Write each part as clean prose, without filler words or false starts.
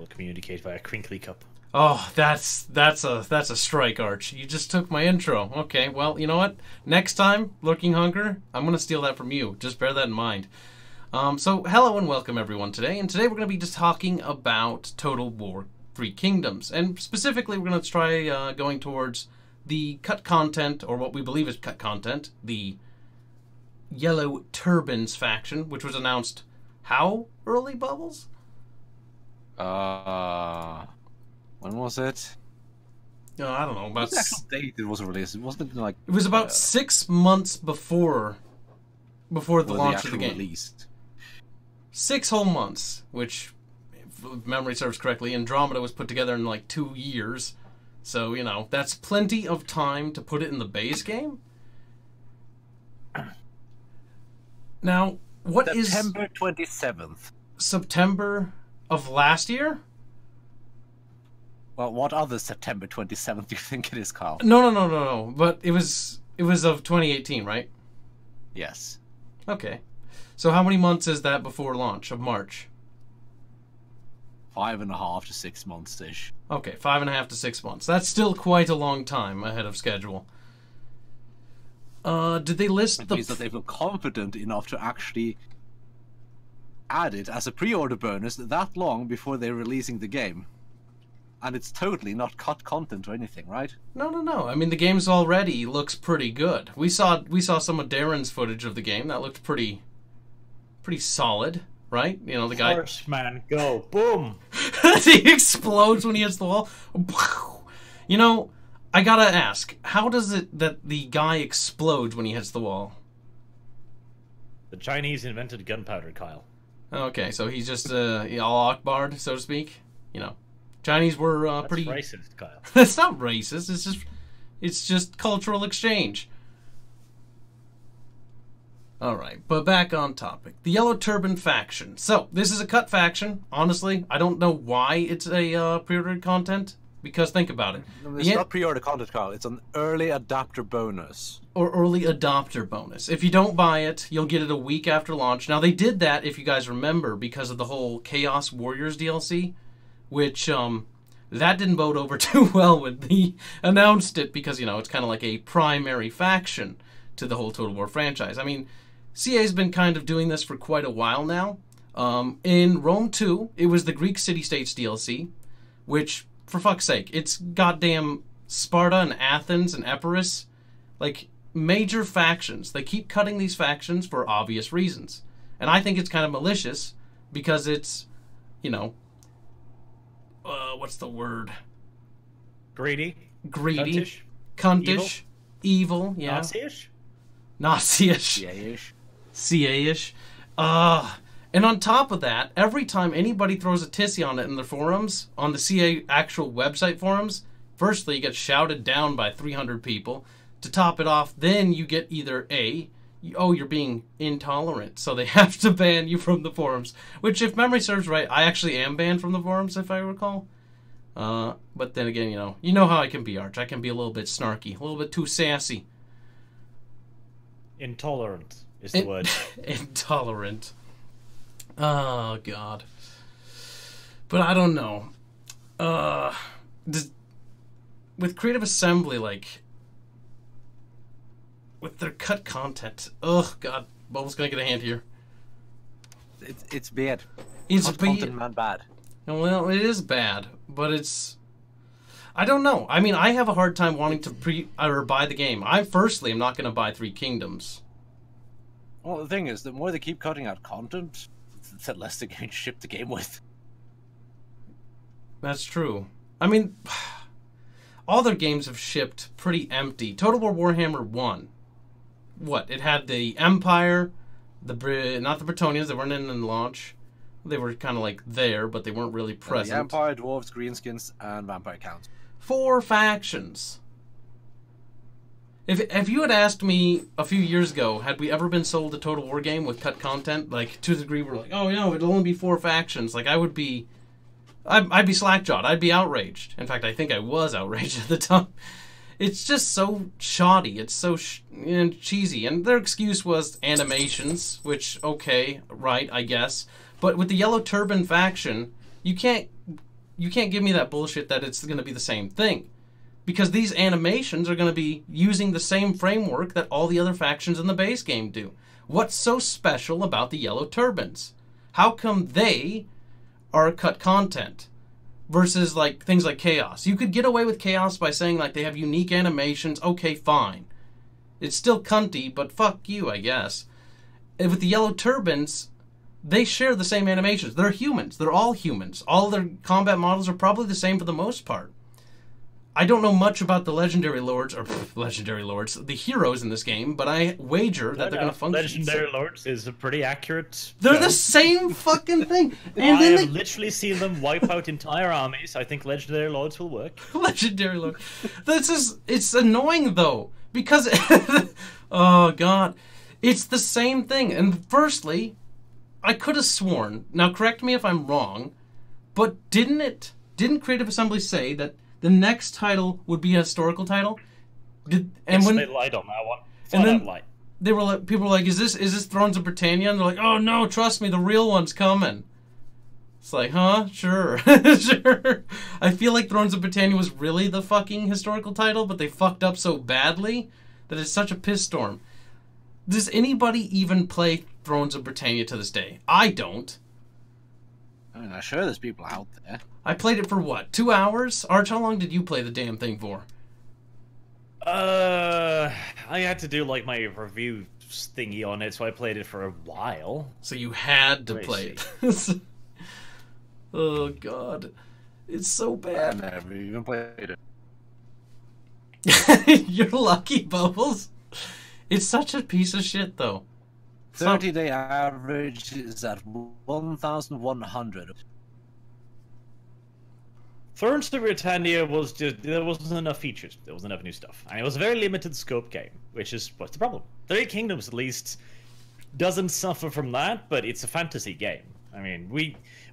will communicate via crinkly cup. Oh, that's a strike, Arch. You just took my intro. Okay, well, you know what? Next time, Lurking Hunger, I'm going to steal that from you. Just bear that in mind. So, hello and welcome everyone today. And today we're going to be just talking about Total War 3 Kingdoms. And specifically, we're going to try going towards the cut content, or what we believe is cut content, the Yellow Turbans faction, which was announced how early, Bubbles? When was it? I don't know. About the actual date it was released. It wasn't like it was about 6 months before the launch of the game. Release. 6 whole months, which, if memory serves correctly, Andromeda was put together in like 2 years. So, you know, that's plenty of time to put it in the base game. Now, what is September 27th? September of last year? Well, what other September 27th do you think it is, Carl? No. But it was of 2018, right? Yes. Okay. So how many months is that before launch of March? 5.5 to 6 months-ish. Okay, 5.5 to 6 months. That's still quite a long time ahead of schedule. Did they list it the... means that they feel confident enough to actually add it as a pre-order bonus that long before they're releasing the game. And it's totally not cut content or anything, right? No. I mean, the game's already looks pretty good. We saw some of Darren's footage of the game. That looked pretty solid, right? You know, the guy... Horseman, go. Boom! He explodes when he hits the wall. You know, I gotta ask, how does it that the guy explodes when he hits the wall? The Chinese invented gunpowder, Kyle. Okay, so he's just all Akbar'd, so to speak. You know, Chinese were That's pretty racist, Kyle. That's not racist. It's just cultural exchange. All right, but back on topic. The Yellow Turban faction. So this is a cut faction. Honestly, I don't know why it's a pre-ordered content. Because think about it. It's not pre-order content, Carl. It's an early adapter bonus. Or early adopter bonus. If you don't buy it, you'll get it a week after launch. Now, they did that, if you guys remember, because of the whole Chaos Warriors DLC, which, that didn't bode over too well when they announced it, because, you know, it's kind of like a primary faction to the whole Total War franchise. I mean, CA's been kind of doing this for quite a while now. In Rome 2, it was the Greek City-States DLC, which... For fuck's sake, it's goddamn Sparta and Athens and Epirus. Like, major factions. They keep cutting these factions for obvious reasons. And I think it's kind of malicious because it's, you know... what's the word? Greedy. Cuntish. Evil, yeah. Nazi-ish? Nazi-ish. CA-ish. And on top of that, every time anybody throws a tissy on it in the forums, on the CA actual website forums, firstly, you get shouted down by 300 people. To top it off, then you get either A, you're being intolerant, so they have to ban you from the forums. Which, if memory serves right, I actually am banned from the forums, if I recall. But then again, you know how I can be, Arch. I can be a little bit snarky, a little bit too sassy. Intolerant is the word. Intolerant. Oh, God. But I don't know. With Creative Assembly, like, with their cut content, ugh, God, Bubbles gonna get a hand here. It's bad. It's cut content, man, bad. Well, it is bad, but it's... I don't know. I mean, I have a hard time wanting to buy the game. I, firstly, am not gonna buy 3 Kingdoms. Well, the thing is, the more they keep cutting out content... the less they're going to ship the game with. That's true. I mean, all their games have shipped pretty empty. Total War Warhammer 1. What? It had the Empire, not the Bretonians, they weren't in the launch. They were kind of like there, but they weren't really present. The Empire, Dwarves, Greenskins, and Vampire Counts. 4 factions. If you had asked me a few years ago, had we ever been sold a Total War game with cut content, like, to the degree we're like, oh, no, it'll only be 4 factions, like, I'd be slack-jawed. I'd be outraged. In fact, I think I was outraged at the time. It's just so shoddy. It's so cheesy. And their excuse was animations, which, okay, right, I guess. But with the Yellow Turban faction, you can't you can't give me that bullshit that it's going to be the same thing. Because these animations are going to be using the same framework that all the other factions in the base game do. What's so special about the Yellow Turbans? How come they are cut content versus like things like Chaos? You could get away with Chaos by saying like they have unique animations. Okay, fine. It's still cunty, but fuck you, I guess. And with the Yellow Turbans, they share the same animations. They're humans. They're all humans. All their combat models are probably the same for the most part. I don't know much about the Legendary Lords, the heroes in this game, but I wager that they're going to function. Legendary Lords is a pretty accurate... They're the same fucking thing. And I have literally seen them wipe out entire armies. I think Legendary Lords will work. Legendary Lords. It's annoying, though, because... oh, God. It's the same thing. And firstly, I could have sworn, now correct me if I'm wrong, but didn't Creative Assembly say that the next title would be a historical title? They lied on that one. And then they were like, people were like, "Is this Thrones of Britannia?" And they're like, "Oh no, trust me, the real one's coming." It's like, huh? Sure, sure. I feel like Thrones of Britannia was really the fucking historical title, but they fucked up so badly that it's such a piss storm. Does anybody even play Thrones of Britannia to this day? I don't. I mean, I'm sure there's people out there. I played it for what, 2 hours? Arch, how long did you play the damn thing for? I had to do like my review thingy on it, so I played it for a while. So you had to play it. Oh god, it's so bad. I never even played it. You're lucky, Bubbles. It's such a piece of shit, though. 30-day average is at 1,100. Thrones of Britannia was just, there wasn't enough features, there wasn't enough new stuff. And it was a very limited scope game, which is what's the problem. Three Kingdoms, at least, doesn't suffer from that, but it's a fantasy game. I mean,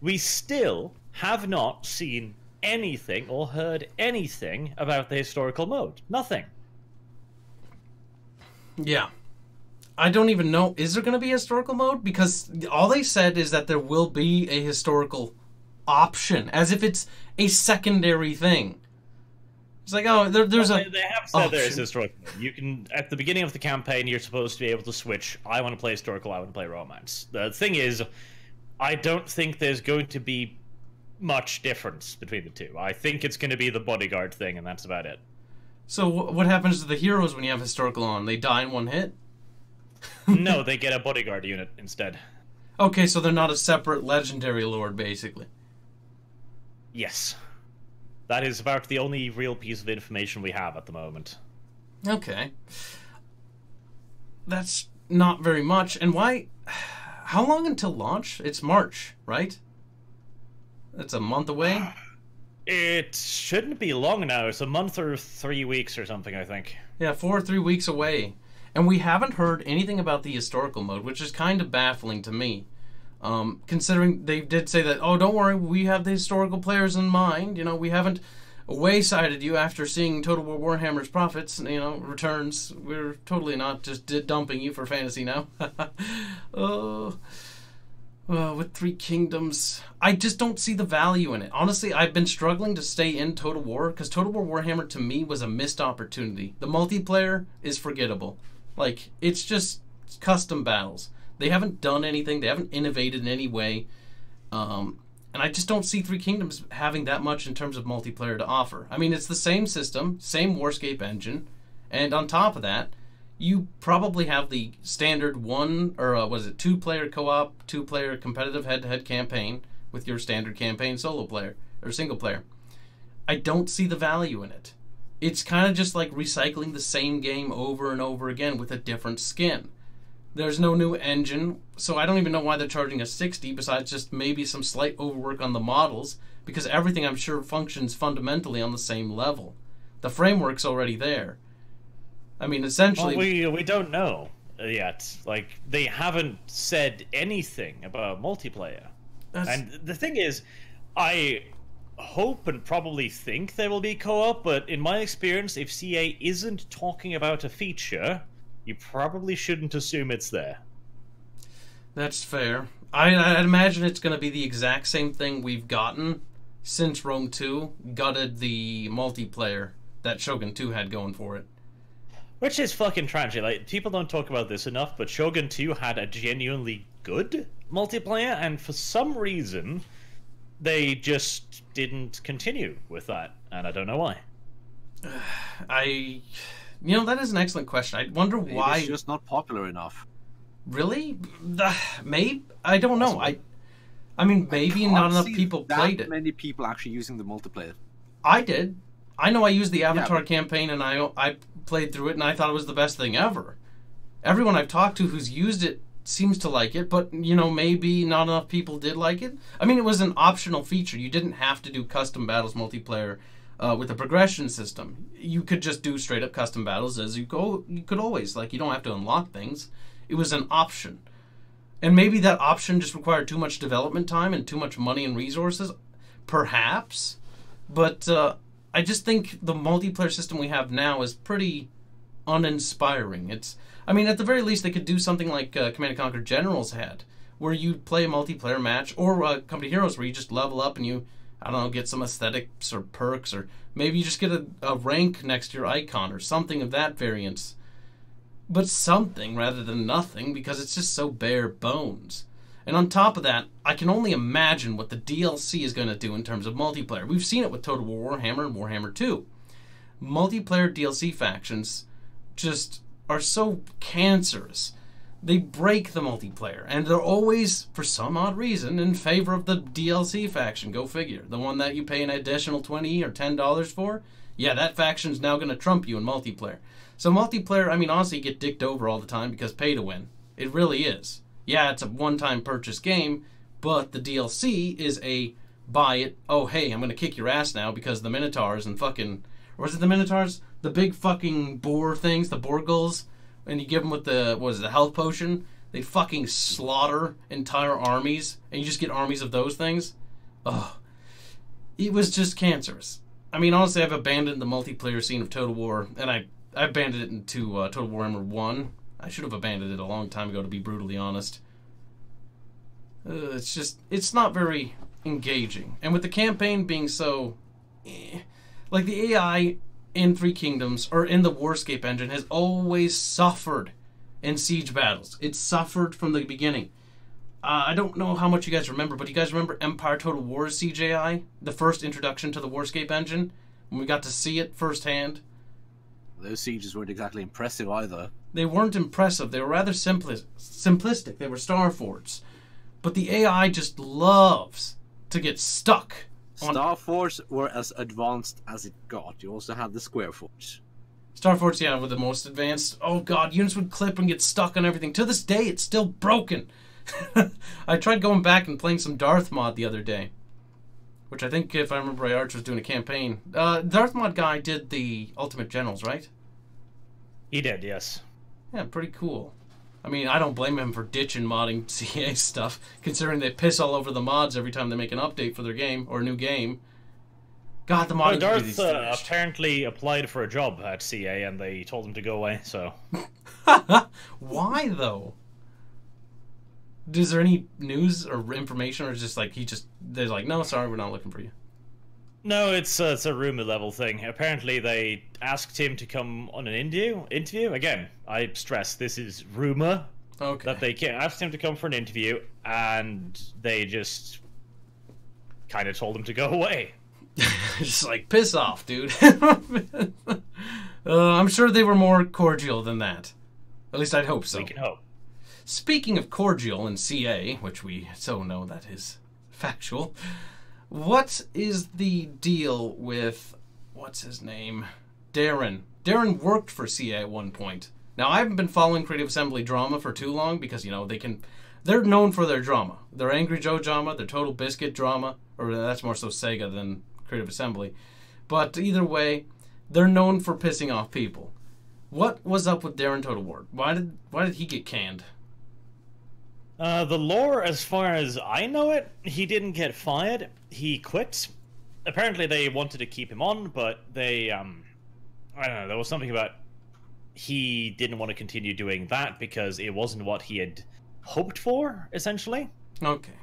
we still have not seen anything or heard anything about the historical mode. Nothing. Yeah. I don't even know, is there going to be a historical mode? Because all they said is that there will be a historical option, as if it's a secondary thing. It's like, oh, there's They have said option. there is historical mode. You can, at the beginning of the campaign, you're supposed to be able to switch, I want to play historical, I want to play romance. The thing is, I don't think there's going to be much difference between the two. I think it's going to be the bodyguard thing, and that's about it. So what happens to the heroes when you have historical on? They die in one hit? No, they get a bodyguard unit instead. Okay, so they're not a separate legendary lord, basically. Yes. That is about the only real piece of information we have at the moment. Okay. That's not very much. And why... How long until launch? It's March, right? That's a month away? It shouldn't be long now. It's a month or 3 weeks or something, I think. Yeah, 4 or 3 weeks away. And we haven't heard anything about the historical mode, which is kind of baffling to me. Considering they did say that, oh, don't worry, we have the historical players in mind. You know, we haven't wayside you after seeing Total War Warhammer's profits, you know, returns. We're totally not just dumping you for fantasy now. With Three Kingdoms, I just don't see the value in it. Honestly, I've been struggling to stay in Total War, because Total War Warhammer, to me, was a missed opportunity. The multiplayer is forgettable. Like, it's just custom battles. They haven't done anything. They haven't innovated in any way. And I just don't see Three Kingdoms having that much in terms of multiplayer to offer. I mean, it's the same system, same Warscape engine, and on top of that, you probably have the standard two-player co-op, two-player competitive head-to-head campaign with your standard campaign solo player, or single player. I don't see the value in it. It's kind of just like recycling the same game over and over again with a different skin. There's no new engine, so I don't even know why they're charging us $60, besides just maybe some slight overwork on the models, because everything, I'm sure, functions fundamentally on the same level. The framework's already there. I mean, essentially... Well, we don't know yet. Like, they haven't said anything about multiplayer. And the thing is, I hope and probably think there will be co-op, but in my experience, if CA isn't talking about a feature, you probably shouldn't assume it's there. That's fair. I'd imagine it's going to be the exact same thing we've gotten since Rome 2 gutted the multiplayer that Shogun 2 had going for it. Which is fucking tragic. Like, people don't talk about this enough, but Shogun 2 had a genuinely good multiplayer, and for some reason, they just didn't continue with that, and I don't know why. You know, that is an excellent question. I wonder why. It's just not popular enough. Really? Maybe? I don't know. I mean, maybe not enough people played it. Many people actually using the multiplayer. I did. I know I used the Avatar campaign, and I played through it, and I thought it was the best thing ever. Everyone I've talked to who's used it seems to like it, but, you know, maybe not enough people did like it. I mean, it was an optional feature. You didn't have to do custom battles multiplayer with a progression system. You could just do straight-up custom battles as you go. You could always. Like, you don't have to unlock things. It was an option. And maybe that option just required too much development time and too much money and resources. Perhaps. But I just think the multiplayer system we have now is pretty uninspiring. I mean, at the very least, they could do something like Command & Conquer Generals had, where you play a multiplayer match, or Company Heroes, where you just level up and you, I don't know, get some aesthetics or perks, or maybe you just get a rank next to your icon, or something of that variance. But something rather than nothing, because it's just so bare bones. And on top of that, I can only imagine what the DLC is going to do in terms of multiplayer. We've seen it with Total War Warhammer and Warhammer 2. Multiplayer DLC factions just are so cancerous. They break the multiplayer, and they're always, for some odd reason, in favor of the DLC faction. Go figure. The one that you pay an additional $20 or $10 for? Yeah, that faction's now going to trump you in multiplayer. So multiplayer, I mean, honestly, you get dicked over all the time because pay to win. It really is. Yeah, it's a one-time purchase game, but the DLC is a buy it, oh, hey, I'm going to kick your ass now because the Minotaurs and fucking... Or was it the Minotaurs? The big fucking boar things, the Borgles, and you give them with the, what is it, the health potion? They fucking slaughter entire armies, and you just get armies of those things? Ugh. It was just cancerous. I mean, honestly, I've abandoned the multiplayer scene of Total War, and I abandoned it into Total Warhammer 1. I should have abandoned it a long time ago, to be brutally honest. It's not very engaging. And with the campaign being so... like, the AI in Three Kingdoms, or in the Warscape engine, has always suffered in siege battles. It's suffered from the beginning. I don't know how much you guys remember, but you guys remember Empire Total War's siege AI? The first introduction to the Warscape engine? When we got to see it firsthand? Those sieges weren't exactly impressive either. They weren't impressive. They were rather simplistic. They were star forts. But the AI just loves to get stuck. Star forts were as advanced as it got. You also had the square forts. Star forts, yeah, were the most advanced. Oh god, units would clip and get stuck on everything. To this day, it's still broken. I tried going back and playing some Darth mod the other day. Which I think, if I remember right, Arch was doing a campaign. Darth mod guy did the Ultimate Generals, right? He did, yes. Yeah, pretty cool. I mean, I don't blame him for ditching modding CA stuff, considering they piss all over the mods every time they make an update for their game, or a new game. God, the modding community Darth apparently applied for a job at CA, and they told him to go away, so... Why, though? Is there any news or information, or just like, they're like, no, sorry, we're not looking for you? No, it's a rumor level thing. Apparently, they asked him to come on an interview. Again, I stress this is rumor. Okay. That they asked him to come for an interview, and they just kind of told him to go away. Just like, piss off, dude. I'm sure they were more cordial than that. At least I'd hope so. We can hope. Speaking of cordial in CA, which we so know that is factual, what is the deal with, what's his name? Darren. Darren worked for CA at one point. Now, I haven't been following Creative Assembly drama for too long because, you know, they're known for their drama. Their Angry Joe drama, their Total Biscuit drama, or that's more so Sega than Creative Assembly. But either way, they're known for pissing off people. What was up with Darren Total War? Why did he get canned? The lore, as far as I know it, he didn't get fired. He quit. Apparently, they wanted to keep him on, but they, I don't know, there was something about he didn't want to continue doing that because it wasn't what he had hoped for, essentially. Okay.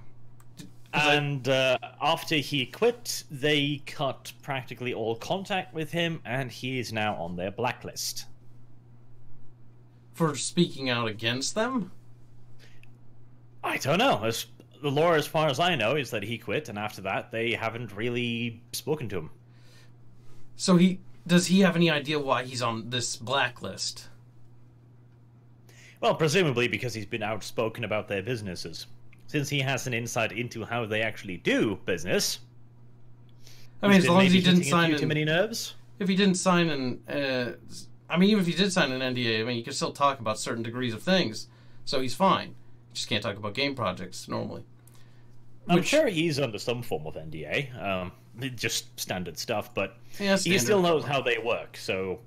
And after he quit, they cut practically all contact with him, and he is now on their blacklist. For speaking out against them? I don't know. The lore, as far as I know, is that he quit, and after that, they haven't really spoken to him. So does he have any idea why he's on this blacklist? Well, presumably because he's been outspoken about their businesses. Since he has an insight into how they actually do business. I mean, as long as he didn't sign too many nerves. If he didn't sign even if he did sign an NDA, I mean, you can still talk about certain degrees of things, so he's fine. You just can't talk about game projects normally. I'm sure he's under some form of NDA, just standard stuff, but yeah, he still knows how they work. So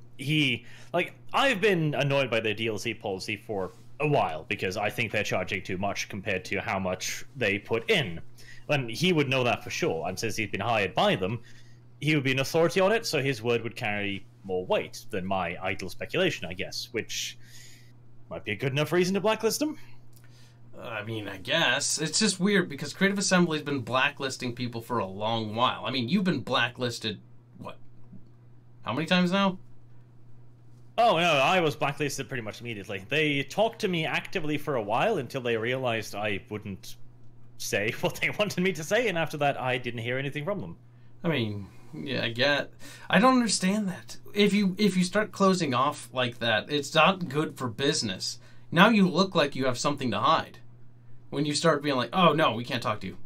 I've been annoyed by their DLC policy for a while because I think they're charging too much compared to how much they put in. And he would know that for sure, and since he's been hired by them, he would be an authority on it, so his word would carry more weight than my idle speculation, I guess, which might be a good enough reason to blacklist him. I mean, I guess. It's just weird because Creative Assembly's been blacklisting people for a long while. I mean, you've been blacklisted, what? How many times now? Oh, no, I was blacklisted pretty much immediately. They talked to me actively for a while until they realized I wouldn't say what they wanted me to say, and after that, I didn't hear anything from them. I mean, yeah, I don't understand that. If you start closing off like that, it's not good for business. Now you look like you have something to hide. When you start being like, oh, no, we can't talk to you.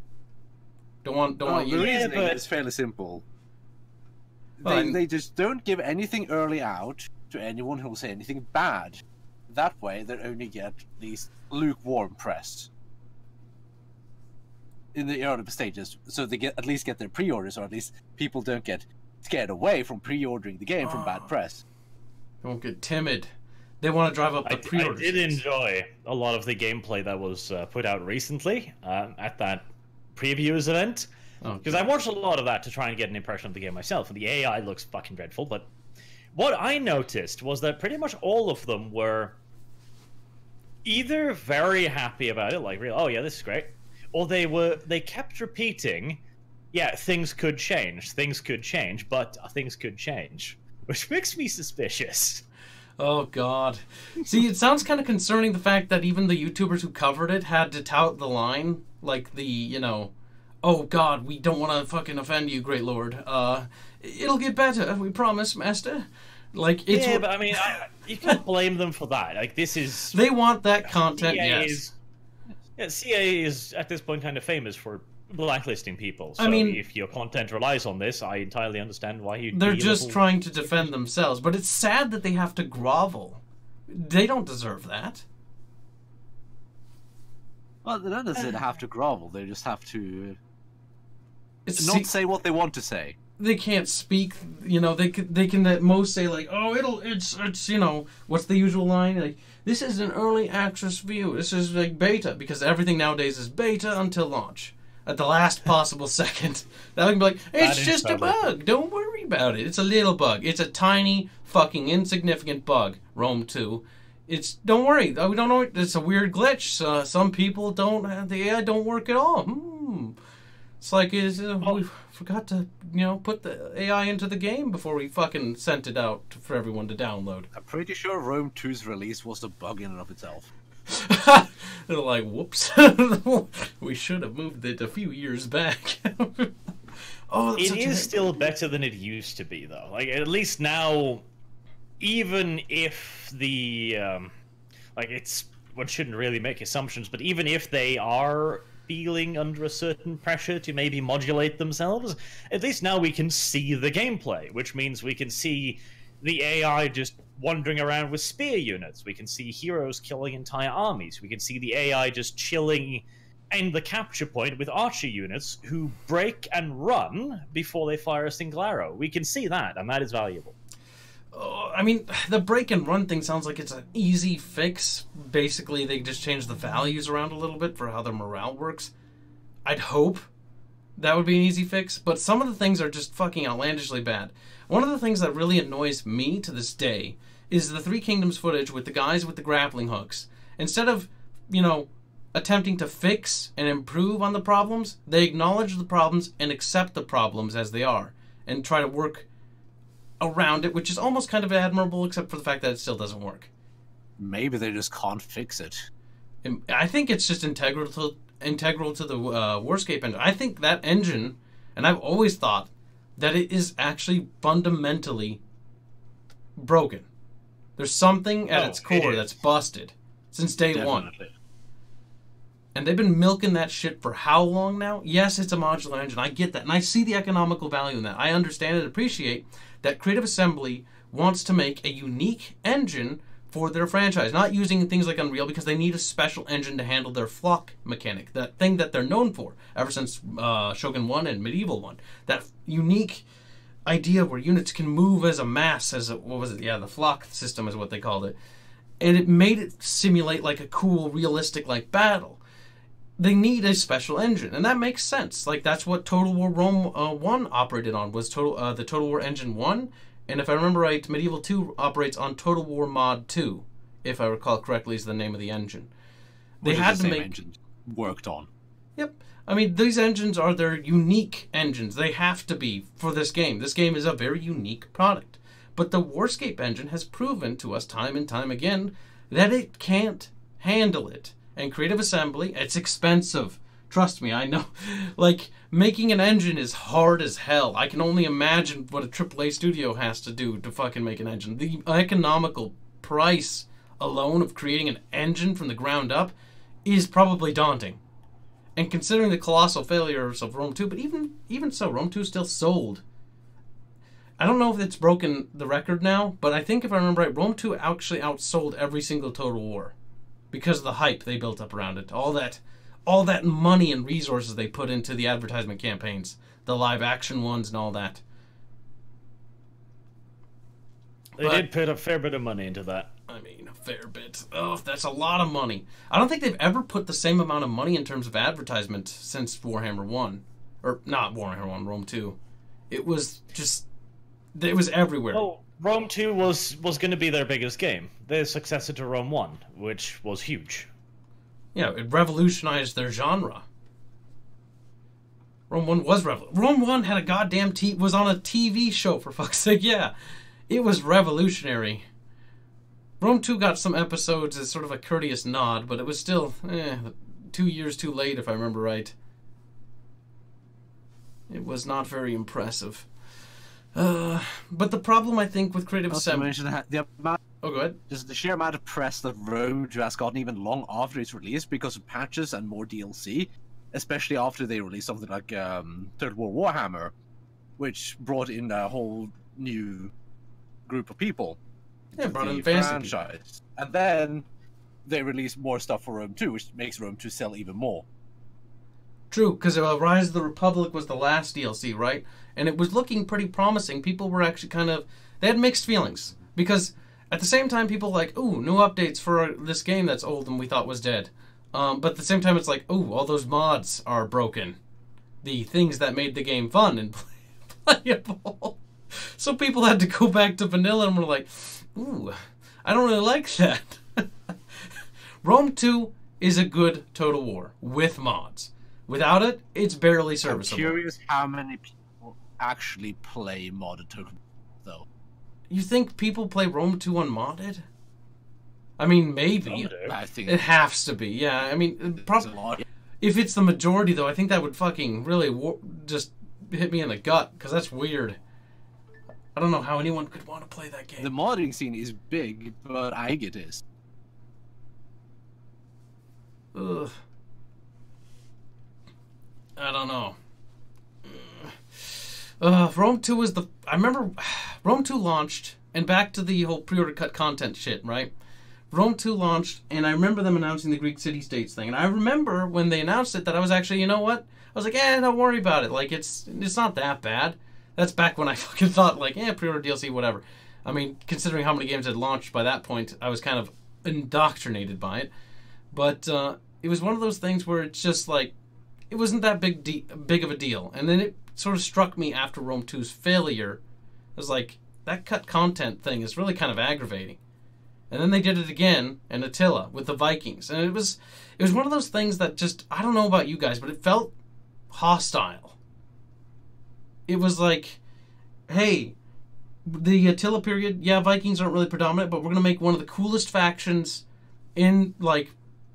Don't want you. The reasoning is fairly simple. They just don't give anything early out to anyone who will say anything bad. That way, they only get these lukewarm press in the early stages, so they at least get their pre-orders, or at least people don't get scared away from pre-ordering the game from bad press. Don't get timid. They want to drive up the pre-orders. I did enjoy a lot of the gameplay that was put out recently at that previews event. Because I watched a lot of that to try and get an impression of the game myself, and the AI looks fucking dreadful, but what I noticed was that pretty much all of them were either very happy about it, like, oh yeah, this is great, or they kept repeating, yeah, things could change, but things could change, which makes me suspicious. Oh, God. See, it sounds kind of concerning, the fact that even the YouTubers who covered it had to tout the line, like oh, God, we don't want to fucking offend you, great lord. It'll get better, we promise, master. Like, it's... Yeah, but I mean, you can't blame them for that. Like, this is... They want that content, yes. CA is, at this point, kind of famous for blacklisting people. So I mean, if your content relies on this, I entirely understand why you... They're just trying to defend themselves, but it's sad that they have to grovel. They don't deserve that. Well, they don't necessarily have to grovel, they just have to not say what they want to say. They can't speak, they can at most say, like, oh, it's what's the usual line? Like, this is an early access view, this is like beta, because everything nowadays is beta until launch. At the last possible second. They can be like, it's just a bug, don't worry about it. It's a little bug. It's a tiny, fucking insignificant bug, Rome 2. Don't worry, we don't know, it's a weird glitch. Some people the AI don't work at all. It's like, we forgot to, put the AI into the game before we fucking sent it out for everyone to download. I'm pretty sure Rome 2's release was a bug in and of itself. They're like, whoops. We should have moved it a few years back. It is still better than it used to be, though. Like, at least now, even if the... one shouldn't really make assumptions, but even if they are feeling under a certain pressure to maybe modulate themselves, at least now we can see the gameplay, which means we can see the AI just wandering around with spear units. We can see heroes killing entire armies. We can see the AI just chilling in the capture point with archer units who break and run before they fire a single arrow. We can see that, and that is valuable. I mean, the break and run thing sounds like it's an easy fix. Basically, they just change the values around a little bit for how their morale works. I'd hope that would be an easy fix, but some of the things are just fucking outlandishly bad. One of the things that really annoys me to this day is the Three Kingdoms footage with the guys with the grappling hooks. Instead of, attempting to fix and improve on the problems. They acknowledge the problems and accept the problems as they are and try to work around it, which is almost kind of admirable, except for the fact that it still doesn't work. Maybe they just can't fix it. I think it's just integral to the Warscape engine. I think that engine, and I've always thought that it is actually fundamentally broken. There's something at its core that's busted since day one. And they've been milking that shit for how long now? Yes, it's a modular engine. I get that. And I see the economical value in that. I understand and appreciate that Creative Assembly wants to make a unique engine for their franchise. Not using things like Unreal because they need a special engine to handle their flock mechanic. That thing that they're known for ever since Shogun 1 and Medieval 1. That unique idea where units can move as a mass, the flock system is what they called it. And it made it simulate like a cool, realistic like battle. They need a special engine, and that makes sense. Like, that's what Total War Rome 1 operated on, was the Total War Engine 1, and if I remember right, Medieval 2 operates on Total War Mod 2, if I recall correctly is the name of the engine. They had to make engine worked on. Yep. I mean, these engines are their unique engines. They have to be for this game. This game is a very unique product. But the Warscape engine has proven to us time and time again that it can't handle it. And Creative Assembly, it's expensive. Trust me, I know. Like, making an engine is hard as hell. I can only imagine what a AAA studio has to do to fucking make an engine. The economical price alone of creating an engine from the ground up is probably daunting. And considering the colossal failures of Rome 2, but even so, Rome 2 still sold. I don't know if it's broken the record now, but I think if I remember right, Rome 2 actually outsold every single Total War. Because of the hype they built up around it. All that money and resources they put into the advertisement campaigns. The live action ones and all that. They did put a fair bit of money into that. I mean, a fair bit. Oh, that's a lot of money. I don't think they've ever put the same amount of money in terms of advertisement since Warhammer 1. Or, not Warhammer 1, Rome 2. It was just... It was everywhere. Oh, Rome 2 was going to be their biggest game. The successor to Rome 1, which was huge. Yeah, it revolutionized their genre. Rome 1 was Rome 1 had a goddamn was on a TV show, for fuck's sake, yeah. It was revolutionary. Rome 2 got some episodes as sort of a courteous nod, but it was still 2 years too late, if I remember right. It was not very impressive. But the problem, I think, with Creative Assembly... Oh, go ahead. Just the sheer amount of press that Rome 2 has gotten even long after its release because of patches and more DLC, especially after they released something like Third War Warhammer, which brought in a whole new group of people. Yeah, brought in franchise. And then they released more stuff for Rome 2, which makes Rome 2 sell even more. True, because Rise of the Republic was the last DLC, right? And it was looking pretty promising. People were actually they had mixed feelings. Because at the same time, people were like, ooh, new updates for this game that's old and we thought was dead. But at the same time, it's like, ooh, all those mods are broken. The things that made the game fun and playable. So people had to go back to vanilla and were like, ooh, I don't really like that. Rome 2 is a good Total War with mods. Without it, it's barely serviceable. I'm curious how many people actually play modded Total War, though. You think people play Rome 2 unmodded? I mean, maybe. I think it has to be. Yeah, I mean, probably. If it's the majority, though, I think that would fucking really just hit me in the gut, because that's weird. I don't know how anyone could want to play that game. The modding scene is big, but I think it is. Ugh. I don't know. Rome 2 was the... I remember Rome 2 launched, and back to the whole pre-order cut content shit, right? Rome 2 launched, and I remember them announcing the Greek city-states thing. And I remember when they announced it that I was actually, you know what? I was like, don't worry about it. Like, it's not that bad. That's back when I fucking thought, like, pre-order DLC, whatever. I mean, considering how many games had launched by that point, I was kind of indoctrinated by it. But it was one of those things where it's just like, it wasn't that big of a deal. And then it sort of struck me after Rome 2's failure. I was like, that cut content thing is really kind of aggravating. And then they did it again in Attila with the Vikings. And it was one of those things that just, I don't know about you guys, but it felt hostile. It was like, hey, the Attila period, yeah, Vikings aren't really predominant, but we're going to make one of the coolest factions in, like,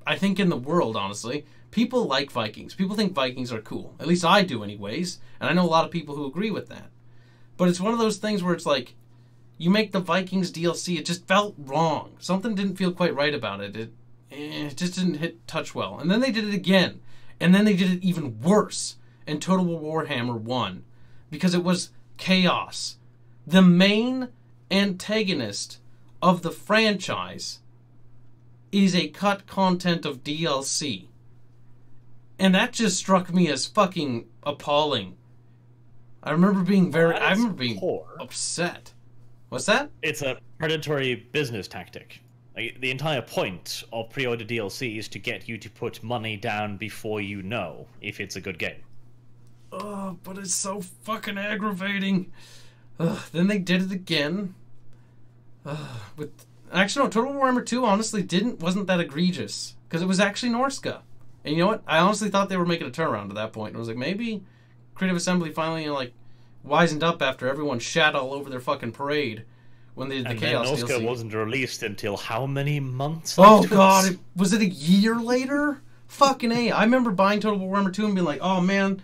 I think in the world, honestly. People like Vikings. People think Vikings are cool. At least I do anyways. And I know a lot of people who agree with that. But it's one of those things where it's like, you make the Vikings DLC, it just felt wrong. Something didn't feel quite right about it. It just didn't touch well. And then they did it again. And then they did it even worse in Total War Warhammer 1. Because it was chaos. The main antagonist of the franchise is a cut content of DLC. And that just struck me as fucking appalling. I remember being upset. What's that? It's a predatory business tactic. Like, the entire point of pre-order DLC is to get you to put money down before you know if it's a good game. Oh, but it's so fucking aggravating. Then they did it again. Actually, no, Total War Warhammer 2 honestly wasn't that egregious. Because it was actually Norska. And you know what? I honestly thought they were making a turnaround at that point. And I was like, maybe Creative Assembly finally, wisened up after everyone shat all over their fucking parade when they did the Chaos DLC. And then Norska wasn't released until how many months afterwards? Oh god, was it a year later? Fucking A. I remember buying Total War Warhammer 2 and being like, oh man,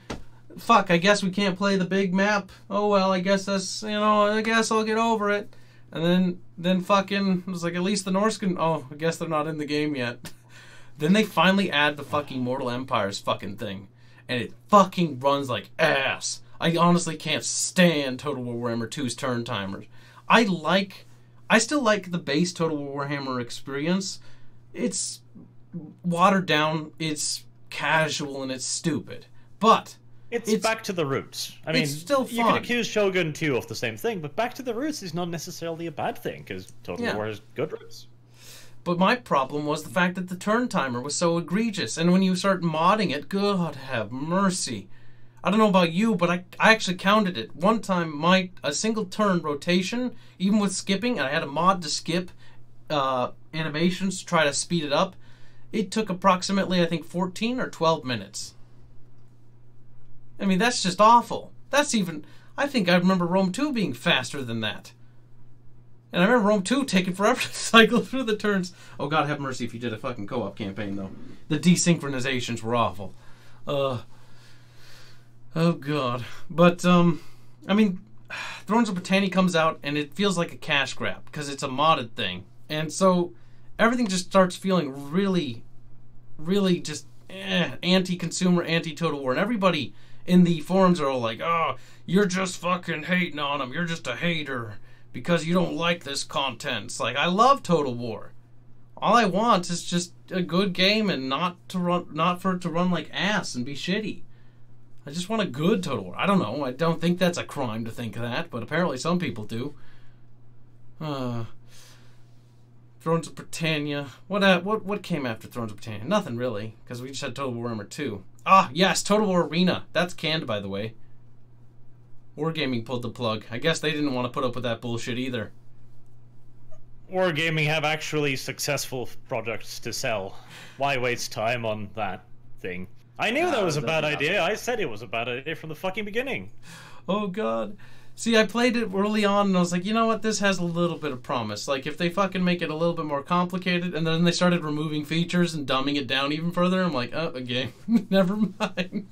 fuck, I guess we can't play the big map. Oh well, I guess that's, I guess I'll get over it. And then fucking, it was like, at least the Norse can, I guess they're not in the game yet. Then they finally add the fucking Mortal Empires fucking thing. And it fucking runs like ass. I honestly can't stand Total War Warhammer 2's turn timers. I still like the base Total War Warhammer experience. It's watered down, it's casual, and it's stupid. But it's back to the roots. I mean, it's still fun. You can accuse Shogun 2 of the same thing, but back to the roots is not necessarily a bad thing, because Total War has good roots. But my problem was the fact that the turn timer was so egregious. And when you start modding it, God have mercy. I don't know about you, but I actually counted it. One time, a single turn rotation, even with skipping, and I had a mod to skip animations to try to speed it up, it took approximately, I think, 14 or 12 minutes. I mean, that's just awful. I think I remember Rome 2 being faster than that. And I remember Rome 2 taking forever to cycle through the turns. Oh, God have mercy if you did a fucking co-op campaign, though. The desynchronizations were awful. Oh, God. But, I mean, Thrones of Britannia comes out, and it feels like a cash grab, because it's a modded thing. And so, everything just starts feeling really, really just anti-consumer, anti-Total War. And everybody in the forums are all like, oh, you're just fucking hating on them. You're just a hater because you don't like this content. It's like, I love Total War. All I want is just a good game and not for it to run like ass and be shitty. I just want a good Total War. I don't know. I don't think that's a crime to think that, but apparently some people do. Thrones of Britannia. What came after Thrones of Britannia? Nothing really, because we just had Total War Warhammer 2. Ah, yes, Total War Arena. That's canned, by the way. Wargaming pulled the plug. I guess they didn't want to put up with that bullshit either. Wargaming have actually successful products to sell. Why waste time on that thing? I knew that was a bad idea. I said it was a bad idea from the fucking beginning. Oh, God. See, I played it early on, and I was like, you know what? This has a little bit of promise. Like, if they fucking make it a little bit more complicated, and then they started removing features and dumbing it down even further, I'm like, oh, a game. Never mind.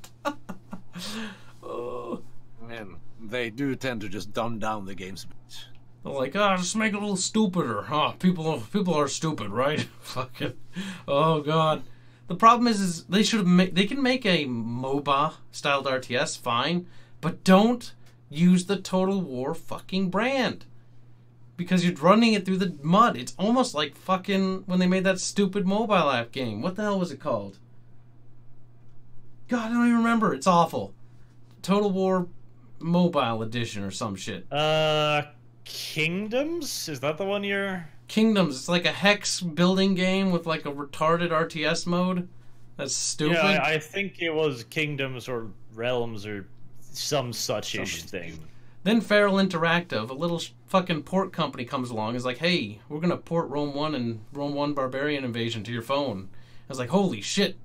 Oh. Man, they do tend to just dumb down the games a bit. They're like, just make it a little stupider. People are stupid, right? Fucking, oh, God. The problem is they should have they can make a MOBA styled RTS, fine, but don't use the Total War fucking brand, because you're running it through the mud. It's almost like fucking when they made that stupid mobile app game. What the hell was it called? God, I don't even remember. It's awful. Total War Mobile Edition or some shit. Kingdoms? Is that the one you're... Kingdoms. It's like a hex building game with like a retarded RTS mode. That's stupid. Yeah, I think it was Kingdoms or Realms or some such-ish thing. Then Feral Interactive, a little fucking port company, comes along. Is like, hey, we're gonna port Rome 1 and Rome 1 Barbarian Invasion to your phone. I was like, holy shit,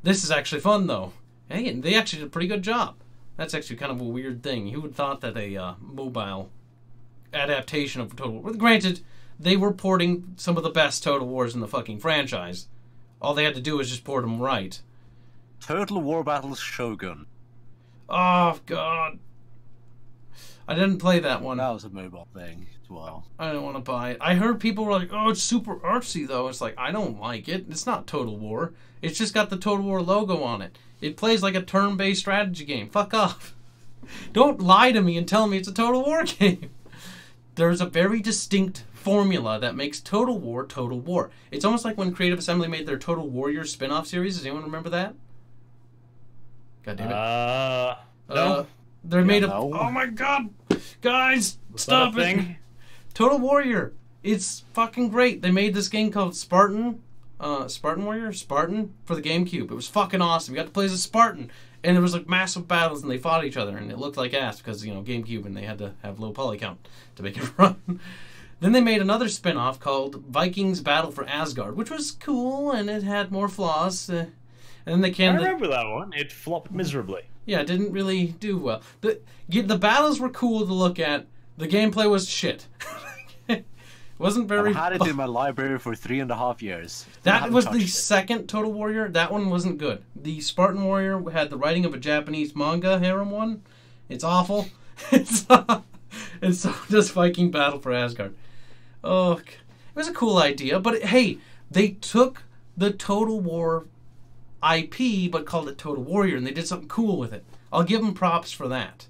this is actually fun though. Hey, and they actually did a pretty good job. That's actually kind of a weird thing. Who would have thought that a mobile adaptation of Total War? Granted, they were porting some of the best Total Wars in the fucking franchise. All they had to do was just port them right. Total War Battles Shogun. Oh god. I didn't play that one. That was a mobile thing as well. I don't want to buy it. I heard people were like, oh, it's super artsy, though. It's like, I don't like it. It's not Total War. It's just got the Total War logo on it. It plays like a turn-based strategy game. Fuck off. Don't lie to me and tell me it's a Total War game. There's a very distinct formula that makes Total War Total War. It's almost like when Creative Assembly made their Total Warrior spin-off series. Does anyone remember that? God damn it. No. They're made of... Oh my god! Guys, stop it! Total Warrior. It's fucking great. They made this game called Spartan. Spartan Warrior? Spartan? For the GameCube. It was fucking awesome. You got to play as a Spartan. And there was like massive battles and they fought each other. And it looked like ass because, you know, GameCube and they had to have low poly count to make it run. Then they made another spin-off called Vikings Battle for Asgard, which was cool and it had more flaws. And then they I remember that one. It flopped miserably. Yeah, it didn't really do well. The battles were cool to look at. The gameplay was shit. It wasn't very... I had it in my library for 3.5 years. That was the second Total Warrior. That one wasn't good. The Spartan Warrior had the writing of a Japanese manga harem one. It's awful. And so does Viking Battle for Asgard. Oh, it was a cool idea. But hey, they took the Total War IP, but called it Total Warrior, and they did something cool with it. I'll give them props for that.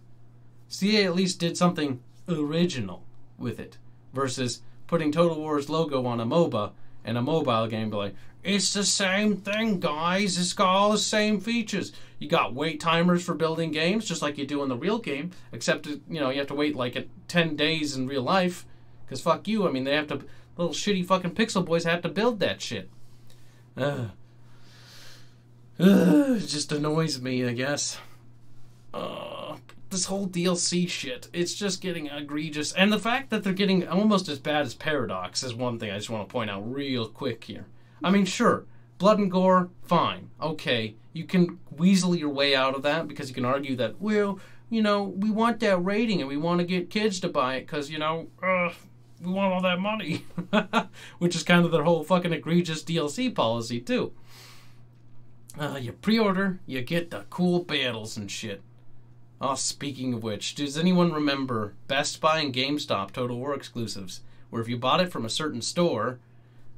CA at least did something original with it, versus putting Total War's logo on a MOBA and a mobile game, be like, it's the same thing, guys. It's got all the same features. You got wait timers for building games, just like you do in the real game, except, you know, you have to wait like 10 days in real life, because fuck you. I mean, they have to, little shitty fucking pixel boys have to build that shit. It just annoys me, I guess. This whole DLC shit, it's just getting egregious. And the fact that they're getting almost as bad as Paradox is one thing I just want to point out real quick here. I mean, sure, blood and gore, fine. Okay, you can weasel your way out of that because you can argue that, well, you know, we want that rating and we want to get kids to buy it because, you know, we want all that money. Which is kind of their whole fucking egregious DLC policy, too. You pre-order, you get the cool battles and shit. Oh, speaking of which, does anyone remember Best Buy and GameStop Total War exclusives, where if you bought it from a certain store,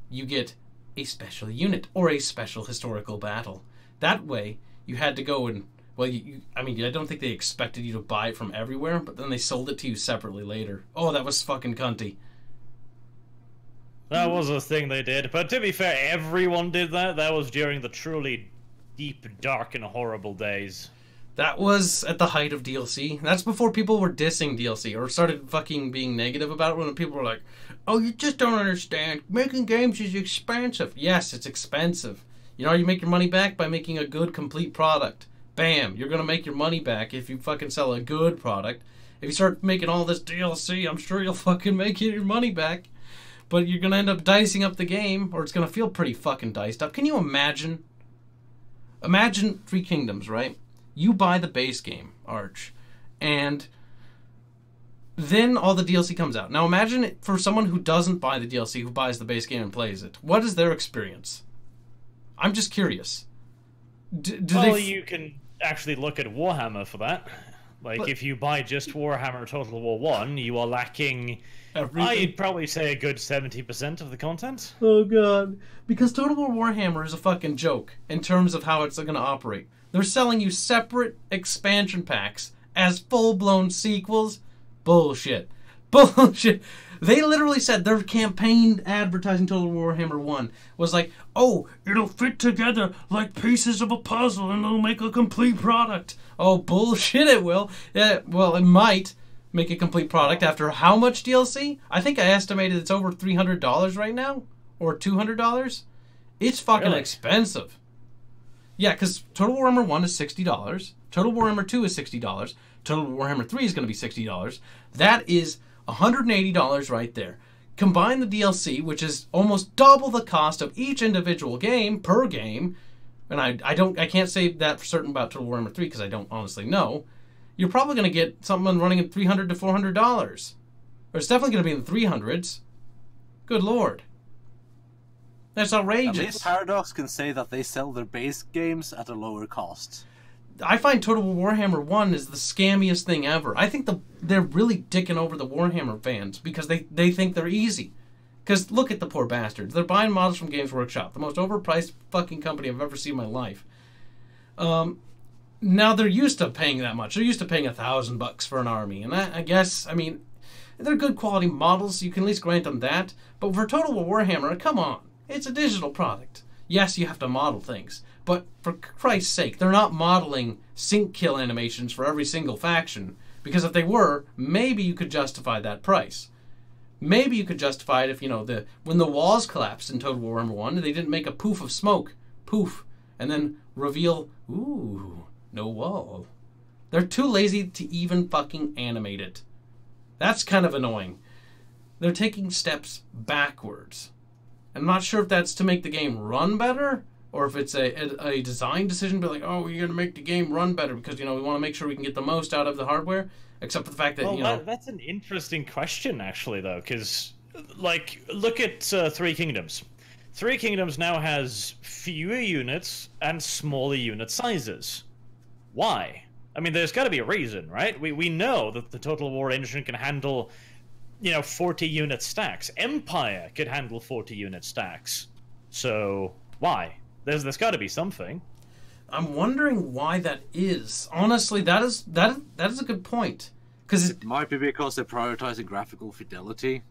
you get a special unit or a special historical battle? That way, you had to go and, well, I mean, I don't think they expected you to buy it from everywhere, but then they sold it to you separately later. Oh, that was fucking cunty. That was a thing they did, but to be fair, everyone did that. That was during the truly deep, dark, and horrible days. That was at the height of DLC. That's before people were dissing DLC or started fucking being negative about it, when people were like, oh, you just don't understand. Making games is expensive. Yes, it's expensive. You know, you make your money back by making a good, complete product. Bam, you're going to make your money back if you fucking sell a good product. If you start making all this DLC, I'm sure you'll fucking make your money back. But you're going to end up dicing up the game, or it's going to feel pretty fucking diced up. Can you imagine? Imagine Three Kingdoms, right? You buy the base game, Arch, and then all the DLC comes out. Now imagine it for someone who doesn't buy the DLC, who buys the base game and plays it. What is their experience? I'm just curious. Well, you can actually look at Warhammer for that. Like, if you buy just Warhammer Total War 1, you are lacking, I'd probably say, a good 70% of the content. Oh, God. Because Total War Warhammer is a fucking joke in terms of how it's going to operate. They're selling you separate expansion packs as full-blown sequels. Bullshit. Bullshit. They literally said their campaign advertising Total War Warhammer 1 was like, oh, it'll fit together like pieces of a puzzle and it'll make a complete product. Oh, bullshit, it will. Yeah, well, it might make a complete product after how much DLC? I think I estimated it's over $300 right now. Or $200. It's fucking expensive. Yeah, because Total Warhammer 1 is $60. Total Warhammer 2 is $60. Total Warhammer 3 is going to be $60. That is $180 right there. Combine the DLC, which is almost double the cost of each individual game per game, and I can't say that for certain about Total Warhammer 3 because I don't honestly know. You're probably going to get something running at $300 to $400. Or it's definitely going to be in the 300s. Good lord. That's outrageous. At least Paradox can say that they sell their base games at a lower cost. I find Total Warhammer 1 is the scammiest thing ever. I think they're really dicking over the Warhammer fans because they think they're easy. Because look at the poor bastards. They're buying models from Games Workshop, the most overpriced fucking company I've ever seen in my life. Now they're used to paying that much. They're used to paying $1,000 for an army. And I guess, I mean, they're good quality models. You can at least grant them that. But for Total Warhammer, come on. It's a digital product. Yes, you have to model things. But for Christ's sake, they're not modeling sync kill animations for every single faction. Because if they were, maybe you could justify that price. Maybe you could justify it if, you know, when the walls collapsed in Total Warhammer 1, they didn't make a poof of smoke. Poof. And then reveal, ooh, no wall. They're too lazy to even fucking animate it. That's kind of annoying. They're taking steps backwards. I'm not sure if that's to make the game run better, or if it's a design decision, but like, oh, we're going to make the game run better because, you know, we want to make sure we can get the most out of the hardware, except for the fact that, well, you know... That's an interesting question, actually, though, because, like, look at Three Kingdoms. Three Kingdoms now has fewer units and smaller unit sizes. Why? I mean, there's got to be a reason, right? We know that the Total War engine can handle, you know, 40-unit stacks. Empire could handle 40-unit stacks. So, why? There's got to be something. I'm wondering why that is. Honestly, that is a good point. Because it might be because they're prioritizing graphical fidelity.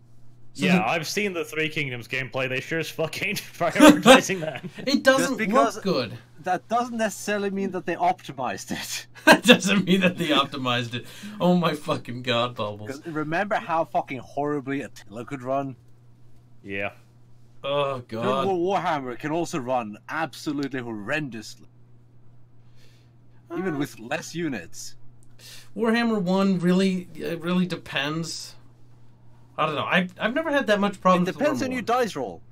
So yeah, I've seen the Three Kingdoms gameplay. They sure as fuck ain't prioritizing that. It doesn't look good. That doesn't necessarily mean that they optimized it. That doesn't mean that they optimized it. Oh my fucking god, Bubbles. Remember how fucking horribly Attila could run? Yeah. Oh god. Warhammer can also run absolutely horrendously. Even with less units. Warhammer 1 really depends. I don't know. I've never had that much problem. It depends on your dice roll.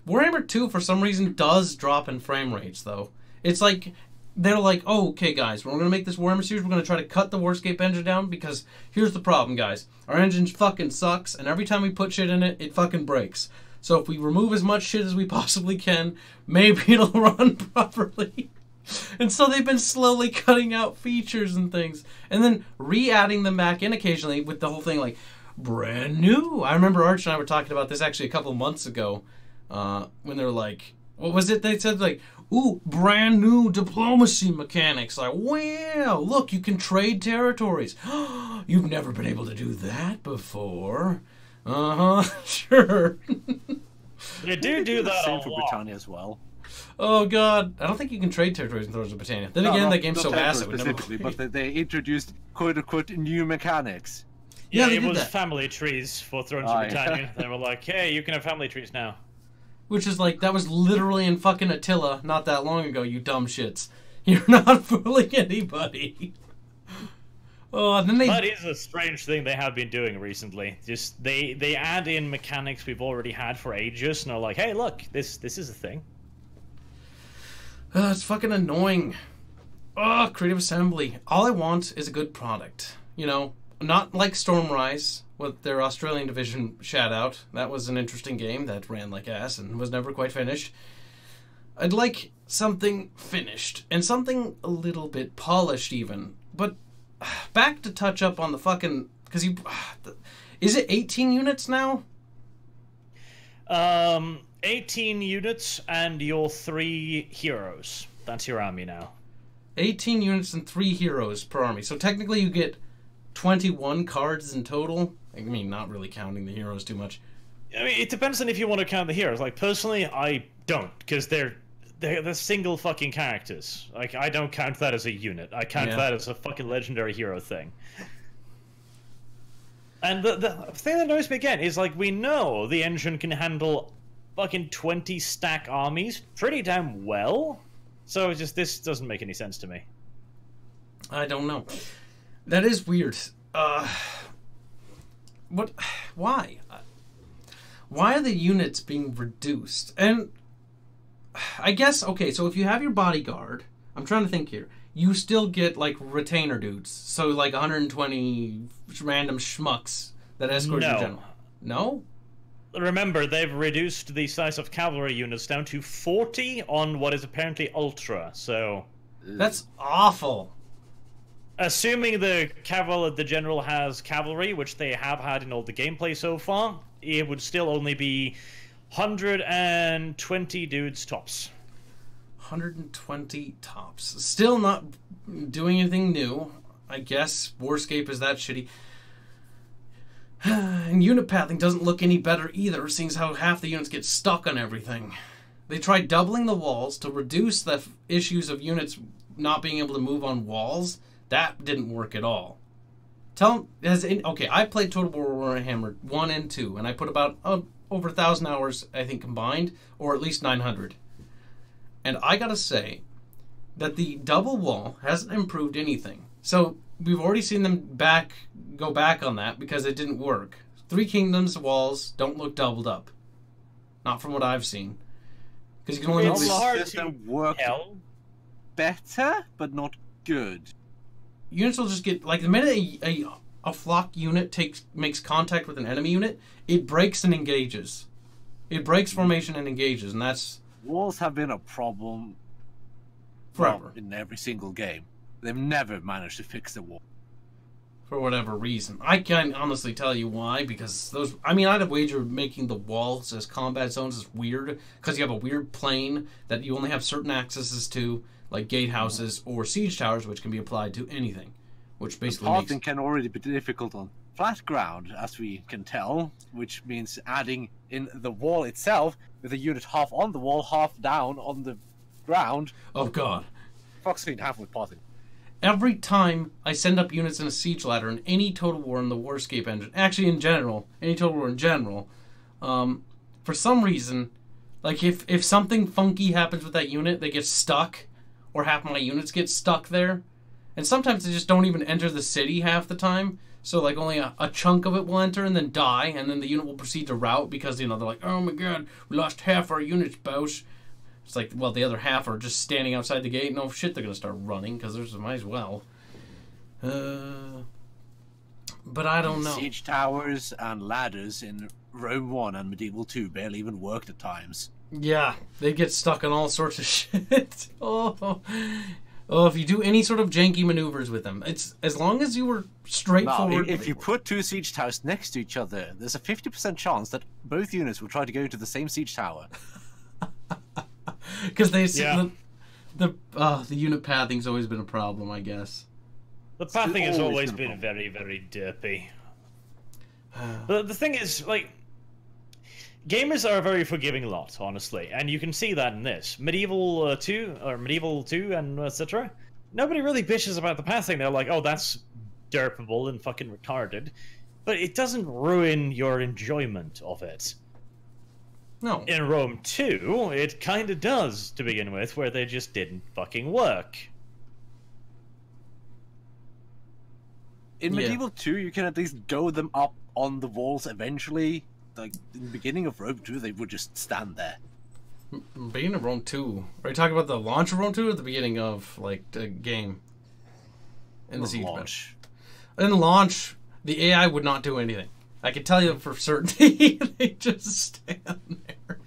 Warhammer 2 for some reason does drop in frame rates though. It's like they're like, oh, okay guys, we're gonna make this Warhammer series, we're gonna try to cut the Warscape engine down because here's the problem, guys. Our engine fucking sucks, and every time we put shit in it, it fucking breaks. So if we remove as much shit as we possibly can, maybe it'll run properly. And so they've been slowly cutting out features and things, and then re-adding them back in occasionally with the whole thing like, brand new. I remember Arch and I were talking about this actually a couple months ago when they were like, what was it? They said like, ooh, brand new diplomacy mechanics. Like, wow, look, you can trade territories. You've never been able to do that before. Sure. They do that Same a for lot. Britannia as well. Oh god, I don't think you can trade territories in Thrones of Britannia. Then again, that game's so massive. Specifically, but they introduced quote unquote new mechanics. Yeah, they it did was that. family trees for Thrones of Britannia. They were like, hey, you can have family trees now. Which is like, that was literally in fucking Attila not that long ago, you dumb shits. You're not fooling anybody. Oh, and then That is a strange thing they have been doing recently. Just they add in mechanics we've already had for ages, and are like, hey, look, this is a thing. It's fucking annoying. Oh, Creative Assembly. All I want is a good product. You know, not like Stormrise with their Australian division shout out. That was an interesting game that ran like ass and was never quite finished. I'd like something finished and something a little bit polished even. But back to touch up on the fucking... Because you... Is it 18 units now? 18 units and your 3 heroes. That's your army now. 18 units and 3 heroes per army. So technically you get 21 cards in total. I mean, not really counting the heroes too much. I mean, it depends on if you want to count the heroes. Like, personally, I don't, because they're single fucking characters. Like, I don't count that as a unit. I count that as a fucking legendary hero thing. And the thing that annoys me again is, like, we know the engine can handle fucking 20 stack armies pretty damn well. So it's just, this doesn't make any sense to me. I don't know. That is weird. What? Why? Why are the units being reduced? And I guess, okay, so if you have your bodyguard, I'm trying to think here, you still get, like, retainer dudes. So, like, 120 random schmucks that escort your general. No? Remember, they've reduced the size of cavalry units down to 40 on what is apparently Ultra, so... That's awful. Assuming the general has cavalry, which they have had in all the gameplay so far, it would still only be 120 dudes tops. 120 tops. Still not doing anything new. I guess Warscape is that shitty. And unit pathing doesn't look any better either, seeing as how half the units get stuck on everything. They tried doubling the walls to reduce the issues of units not being able to move on walls. That didn't work at all. Okay, I played Total War Warhammer 1 and 2, and I put about over 1,000 hours, I think, combined, or at least 900. And I gotta say that the double wall hasn't improved anything. So we've already seen them go back on that because it didn't work. Three Kingdoms walls don't look doubled up. Not from what I've seen. Because you can only work better, but not good. Units will just get, like, the minute a flock unit makes contact with an enemy unit, it breaks and engages. It breaks formation and engages, and that's... Walls have been a problem forever in every single game. They've never managed to fix the wall. For whatever reason. I can't honestly tell you why, because those... I mean, I'd have wagered making the walls as combat zones is weird, because you have a weird plane that you only have certain accesses to, like gatehouses or siege towers, which can be applied to anything. Which basically pathing can already be difficult on flat ground, as we can tell, which means adding in the wall itself, with a unit half on the wall, half down on the ground. Oh god. Fuck's me half with pathing. Every time I send up units in a siege ladder in any Total War in the Warscape engine, actually in general, any Total War in general, for some reason, like if something funky happens with that unit, they get stuck, or half my units get stuck there, and sometimes they just don't even enter the city half the time, so like only a chunk of it will enter and then die, and then the unit will proceed to rout because, you know, they're like, oh my god, we lost half our units, boss. It's like, well, the other half are just standing outside the gate. No shit, they're going to start running, because there's might as well. But I don't know. Siege towers and ladders in Rome 1 and Medieval 2 barely even worked at times. Yeah, they get stuck on all sorts of shit. Oh, if you do any sort of janky maneuvers with them, it's as long as you were straightforward. Now, if you put two siege towers next to each other, there's a 50% chance that both units will try to go to the same siege tower. Because they the unit pathing's always been a problem, I guess. The pathing has always been very, very derpy. But the thing is, like, gamers are a very forgiving lot, honestly, and you can see that in this Medieval 2 and etc. Nobody really bitches about the pathing. They're like, oh, that's derpable and fucking retarded, but it doesn't ruin your enjoyment of it. No. In Rome 2, it kind of does, to begin with, where they just didn't fucking work. In Medieval 2, you can at least go them up on the walls eventually. Like, in the beginning of Rome 2, they would just stand there. Beginning of Rome 2? Are you talking about the launch of Rome 2 or the beginning of, like, the game? In the siege launch. In launch, the AI would not do anything. I can tell you for certainty, they just stand there.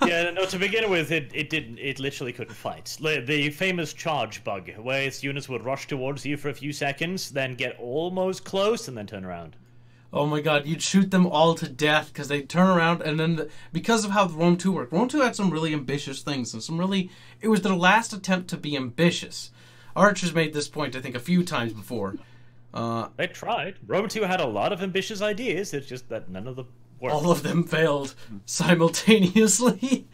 Yeah, no, to begin with, it literally couldn't fight. The famous charge bug, where its units would rush towards you for a few seconds, then get almost close, and then turn around. Oh my god, you'd shoot them all to death, because they'd turn around, and then, because of how Rome 2 worked, Rome 2 had some really ambitious things, and it was their last attempt to be ambitious. Arch has made this point, I think, a few times before. They tried. Rome 2 had a lot of ambitious ideas, it's just that none of them worked. All of them failed simultaneously.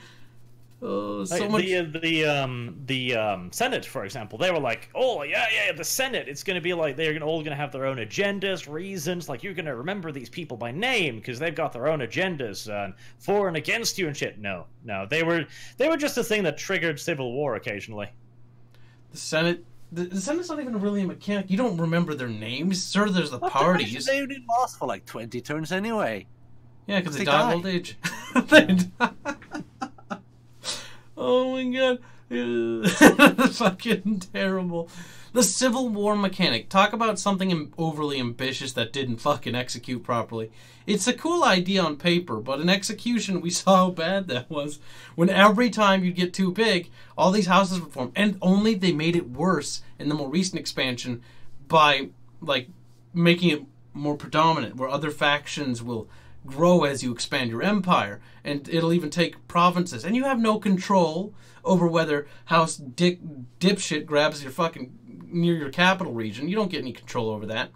Oh, so much. The Senate, for example, they were like, oh, yeah, the Senate, it's going to be like, they're all going to have their own agendas, reasons, like, you're going to remember these people by name, because they've got their own agendas, for and against you and shit. No, they were just a thing that triggered civil war occasionally. The Senate The Descendants not even really a mechanic. You don't remember their names. Sure, there's the But parties. They only last for like 20 turns anyway. Yeah, because they They die die. of old age. They die. Oh my god. Fucking terrible. The Civil War mechanic. Talk about something overly ambitious that didn't fucking execute properly. It's a cool idea on paper, but in execution, we saw how bad that was. When every time you'd get too big, all these houses would form. And only they made it worse in the more recent expansion by, like, making it more predominant, where other factions will grow as you expand your empire. And it'll even take provinces. And you have no control over whether House Dipshit grabs your fucking near your capital region. You don't get any control over that.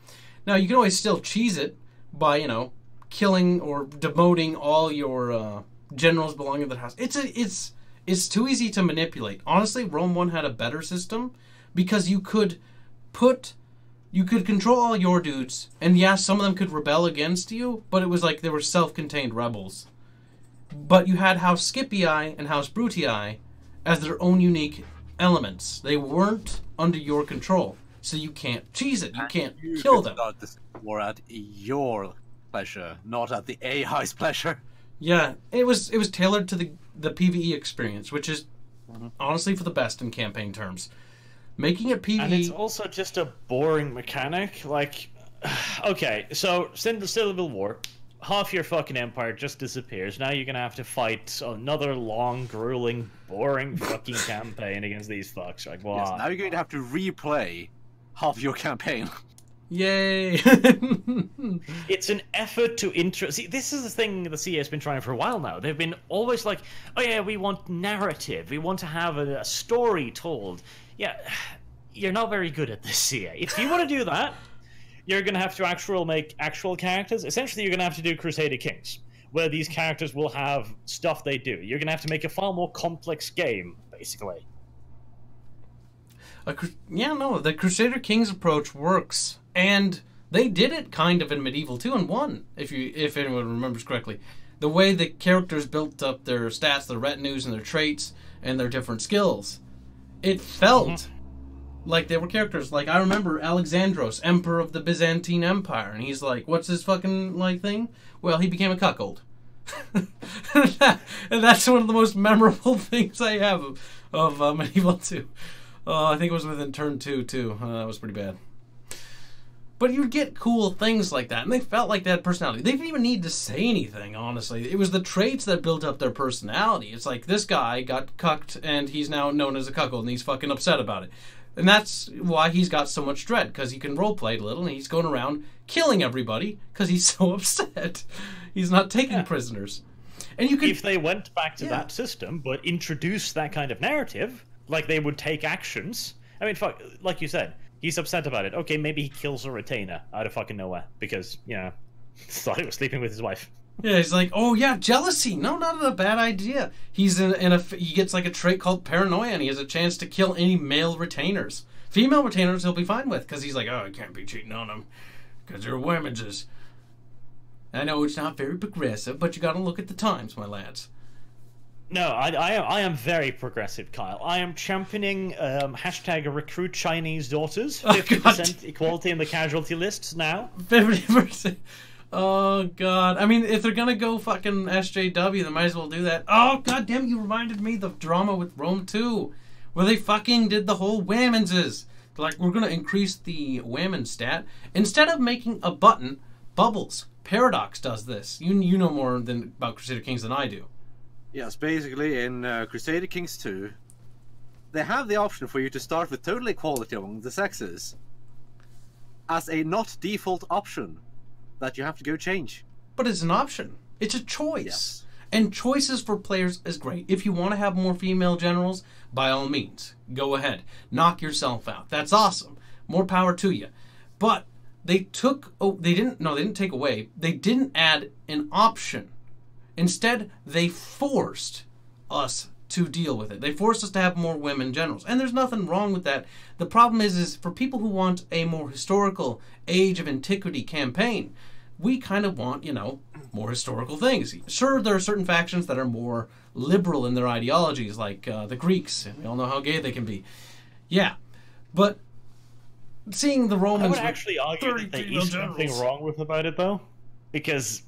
Now, you can always still cheese it by, you know, killing or demoting all your generals belonging to the house. It's too easy to manipulate. Honestly, Rome 1 had a better system because you could control all your dudes, and yeah, some of them could rebel against you, but it was like they were self-contained rebels. But you had House Scipii and House Brutii as their own unique elements. They weren't under your control, so you can't cheese it. You can't kill them. Start this war at your pleasure, not at the AI's pleasure. Yeah, it was tailored to the PvE experience, which is honestly for the best in campaign terms. Making it PvE, and it's also just a boring mechanic. Like, okay, so since the Civil War, half your fucking empire just disappears. Now you're gonna have to fight another long, grueling, boring fucking campaign against these fucks. Like, wow. Yes, now you're going to have to replay half your campaign. yay! It's an effort to See, this is the thing the CA has been trying for a while now. They've been always like, oh yeah, we want narrative. We want to have a story told. Yeah, you're not very good at this, CA. If you want to do that, you're going to have to make actual characters. Essentially, you're going to have to do Crusader Kings, where these characters will have stuff they do. You're going to have to make a far more complex game, basically. The Crusader Kings approach works, and they did it kind of in Medieval 2 and 1, if anyone remembers correctly. The way the characters built up their stats, their retinues, and their traits, and their different skills. It felt like they were characters. Like, I remember Alexandros, Emperor of the Byzantine Empire, and he's like, what's his fucking, like, thing? Well, he became a cuckold. And that's one of the most memorable things I have of Medieval 2. I think it was within turn 2, too. That was pretty bad. But you'd get cool things like that, and they felt like they had personality. They didn't even need to say anything, honestly. It was the traits that built up their personality. It's like, this guy got cucked, and he's now known as a cuckold, and he's fucking upset about it. And that's why he's got so much dread, because he can roleplay a little, and he's going around killing everybody, because he's so upset. He's not taking prisoners. And you could... If they went back to that system, but introduced that kind of narrative, like they would take actions... I mean, fuck, like you said... He's upset about it. Okay, maybe he kills a retainer out of fucking nowhere because, you know, thought he was sleeping with his wife. Yeah, he's like, oh yeah, jealousy. No, not a bad idea. He gets like a trait called paranoia, and he has a chance to kill any male retainers. Female retainers he'll be fine with because he's like, oh, I can't be cheating on them because they're women's. I know it's not very progressive, but you got to look at the times, my lads. No, I am very progressive, Kyle. I am championing hashtag recruit Chinese daughters. 50% equality in the casualty lists now. 50%. Oh, God. I mean, if they're going to go fucking SJW, they might as well do that. Oh, God damn, you reminded me of the drama with Rome 2, where they fucking did the whole women's. Like, we're going to increase the women stat. Instead of making a button, bubbles. Paradox does this. You know more about Crusader Kings than I do. Yes, basically in Crusader Kings 2, they have the option for you to start with total equality among the sexes as a not default option that you have to go change. But it's an option. It's a choice. Yes. And choices for players is great. If you want to have more female generals, by all means, go ahead. Knock yourself out. That's awesome. More power to you. But they didn't take away. They didn't add an option. Instead, they forced us to deal with it. They forced us to have more women generals. And there's nothing wrong with that. The problem is for people who want a more historical Age of Antiquity campaign, we kind of want, more historical things. Sure, there are certain factions that are more liberal in their ideologies, like the Greeks. And we all know how gay they can be. Yeah. But seeing the I Romans... would actually argue that there is something wrong with about it, though. Because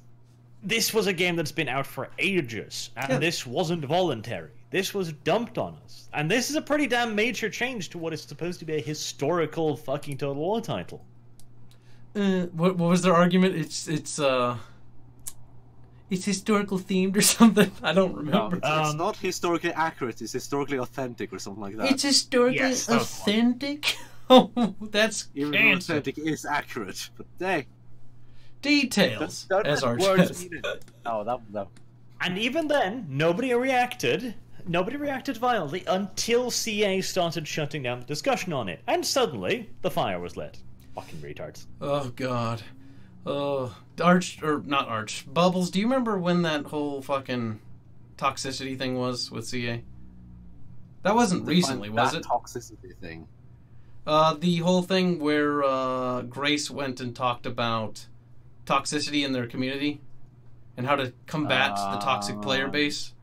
this was a game that's been out for ages, and this wasn't voluntary. This was dumped on us. And this is a pretty damn major change to what is supposed to be a historical fucking Total War title. What was their argument? It's historical themed or something. I don't remember. No, it's not historically accurate. It's historically authentic or something like that. It's historically authentic. Oh, that's even though authentic is accurate. But hey, details. As our no. And even then, nobody reacted. Nobody reacted violently until CA started shutting down the discussion on it, and suddenly the fire was lit. Fucking retards. Oh God. Oh, not Arch. Bubbles, do you remember when that whole fucking toxicity thing was with CA? That wasn't recently, was it? Toxicity thing. The whole thing where Grace went and talked about toxicity in their community and how to combat the toxic player base.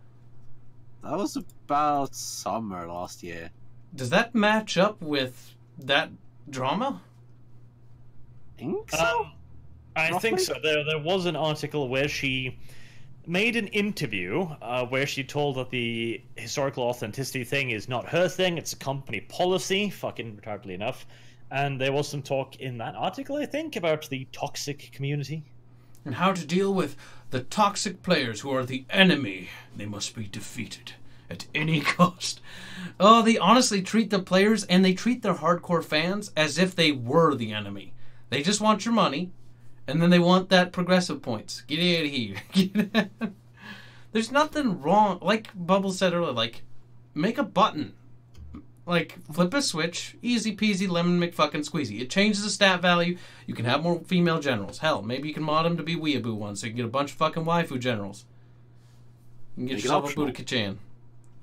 That was about summer last year. Does that match up with that drama? Think so? I think so. There was an article where she made an interview where she told that the historical authenticity thing is not her thing, it's a company policy, fucking retardedly enough. And there was some talk in that article, I think, about the toxic community. And how to deal with the toxic players who are the enemy. They must be defeated at any cost. Oh, they honestly treat the players and they treat their hardcore fans as if they were the enemy. They just want your money, and then they want that progressive points. Get out of here. There's nothing wrong. Like Bubble said earlier, like, make a button. Like, flip a switch. Easy peasy lemon McFucking squeezy. It changes the stat value. You can have more female generals. Hell, maybe you can mod them to be weeaboo ones so you can get a bunch of fucking waifu generals. You can get yourself a Budoka-chan.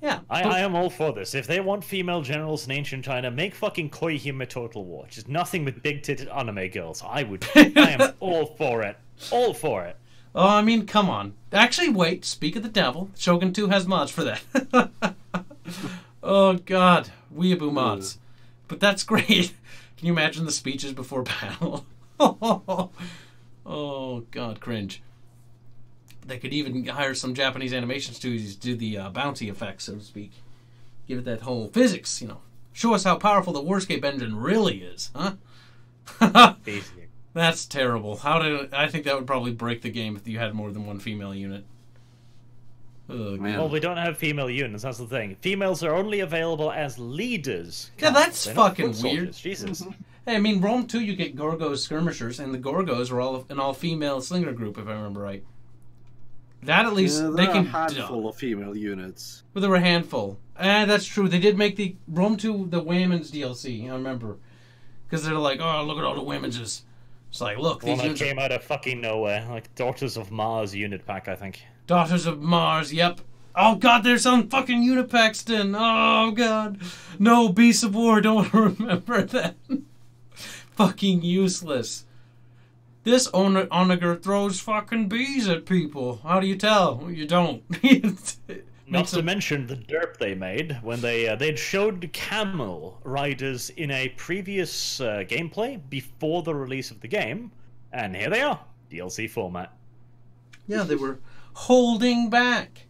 Yeah. I am all for this. If they want female generals in ancient China, make fucking Koihime Total War. Just nothing with big-titted anime girls. I am all for it. All for it. Oh, I mean, come on. Actually, wait. Speak of the devil. Shogun 2 has mods for that. Oh, God. Weeaboo mods. But that's great. Can you imagine the speeches before battle? Oh, God. Cringe. They could even hire some Japanese animation studios to do the bouncy effects, so to speak. Give it that whole physics, you know. Show us how powerful the Warscape engine really is, huh? That's terrible. I think that would probably break the game if you had more than one female unit. Oh, man. Well, we don't have female units, that's the thing. Females are only available as leaders. Yeah, that's fucking weird. Jesus. Hey, I mean, Rome 2, you get Gorgos skirmishers, and the Gorgos are all an all-female slinger group, if I remember right. That at least they can. A handful of female units. Well, there were a handful. That's true. They did make the Rome 2 the women's DLC. I remember, because they're like, oh, look at all the women's. It's like, look, these units came out of fucking nowhere, like Daughters of Mars unit pack, I think. Daughters of Mars. Yep. Oh God, there's some fucking unit packs then. Oh God, no, Beasts of War. Don't remember that. Fucking useless. This onager throws fucking bees at people. How do you tell? Well, you don't. Not to mention the derp they made when they'd showed camel riders in a previous gameplay before the release of the game, and here they are, DLC format. Yeah, they were holding back.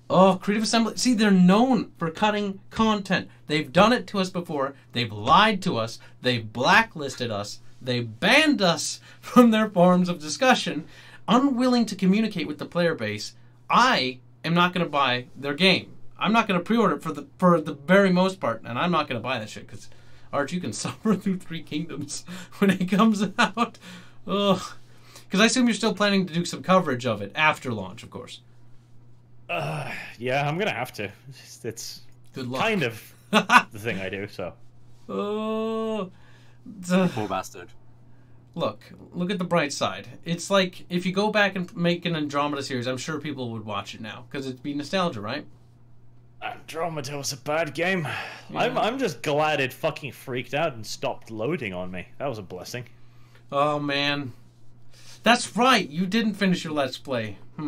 Oh, Creative Assembly. See, they're known for cutting content. They've done it to us before. They've lied to us. They've blacklisted us. They banned us from their forums of discussion, unwilling to communicate with the player base. I am not going to buy their game. I'm not going to pre-order it for the very most part, and I'm not going to buy that shit, because, Arch, you can suffer through Three Kingdoms when it comes out. Ugh. Because I assume you're still planning to do some coverage of it after launch, of course. Yeah, I'm going to have to. It's good luck. Kind of the thing I do, so. Oh... Poor bastard. Look at the bright side. It's like, if you go back and make an Andromeda series, I'm sure people would watch it now, because it'd be nostalgia, right? Andromeda was a bad game. Yeah. I'm just glad it fucking freaked out and stopped loading on me. That was a blessing. Oh, man. That's right, you didn't finish your Let's Play. I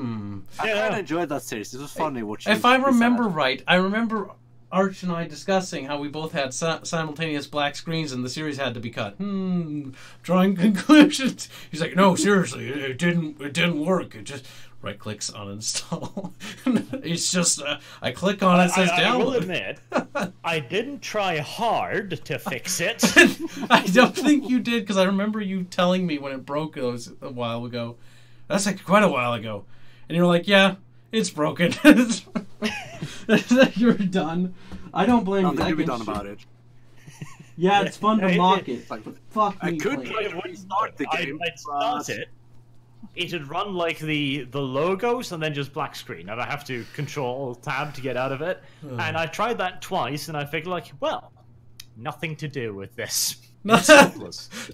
kind of enjoyed that series. It was funny watching. If I remember right, I remember Arch and I discussing how we both had simultaneous black screens and the series had to be cut. Drawing conclusions. He's like, no, seriously, it didn't work. It just right clicks uninstall. It's just I click on it, says download. I will admit, I didn't try hard to fix it. I don't think you did, because I remember you telling me when it broke a while ago. That's like quite a while ago, and you're like, yeah, it's broken. You're done. I don't blame you. Nothing to be done about it. Yeah, it's fun to mock it. Like, Fuck I me. could try to restart the game. I'd start it. It'd run like the logos and then just black screen, and I have to control tab to get out of it. And I tried that twice, and I figured, like, well, nothing to do with this.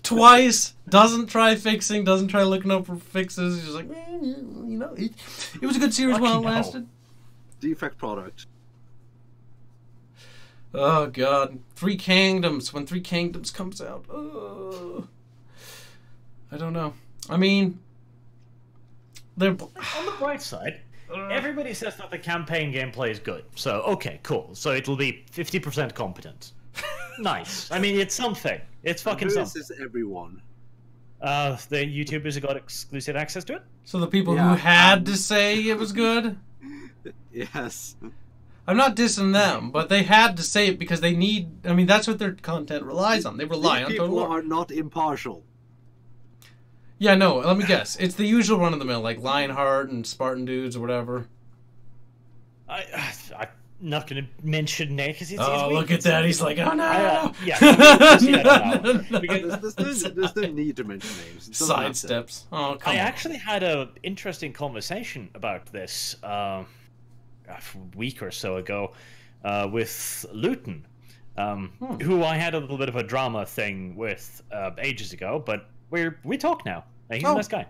Twice, doesn't try fixing, doesn't try looking up for fixes. He's just like, you know, it was a good series while it lasted. Defect product. Oh god, 3 Kingdoms. When 3 Kingdoms comes out, I don't know. I mean, they're on the bright side. Everybody says that the campaign gameplay is good, so okay, cool. So it'll be 50% competent. Nice. I mean, it's something. It's fucking something. This is everyone. The YouTubers who got exclusive access to it. So the people who had to say it was good. Yes. I'm not dissing them, but they had to say it because they need. I mean, that's what their content relies on. They rely on. People are not impartial. Yeah, no. Let me guess. It's the usual run of the mill, like Lionheart and Spartan Dudes or whatever. I'm not going to mention Nick because it's. Oh, look at that! He's like, oh no. There's no need to mention names. Sidesteps. Oh, come on. I actually had an interesting conversation about this a week or so ago with Luton, who I had a little bit of a drama thing with ages ago, but we talk now. He's a nice guy.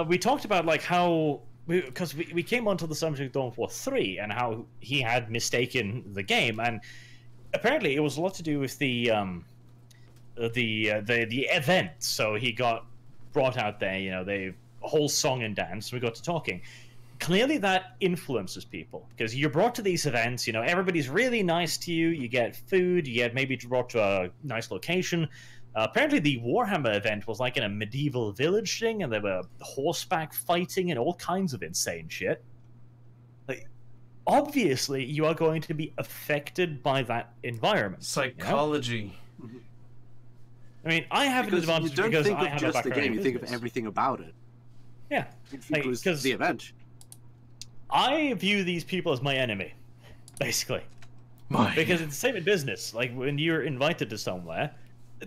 We talked about like how. Because we came onto the subject of Dawn of War 3 and how he had mistaken the game, and apparently it was a lot to do with the event. So he got brought out there, you know, the whole song and dance. We got to talking. Clearly, that influences people because you're brought to these events. You know, everybody's really nice to you. You get food. You get maybe brought to a nice location. Apparently, the Warhammer event was like in a medieval village thing, and there were horseback fighting and all kinds of insane shit. Like, obviously, you are going to be affected by that environment. Psychology. You know? I mean, I have an advantage because I have a background in business. You don't think of just the game; you think of everything about it. Yeah, because the event. I view these people as my enemy, basically. Because it's the same in business. Like when you're invited to somewhere.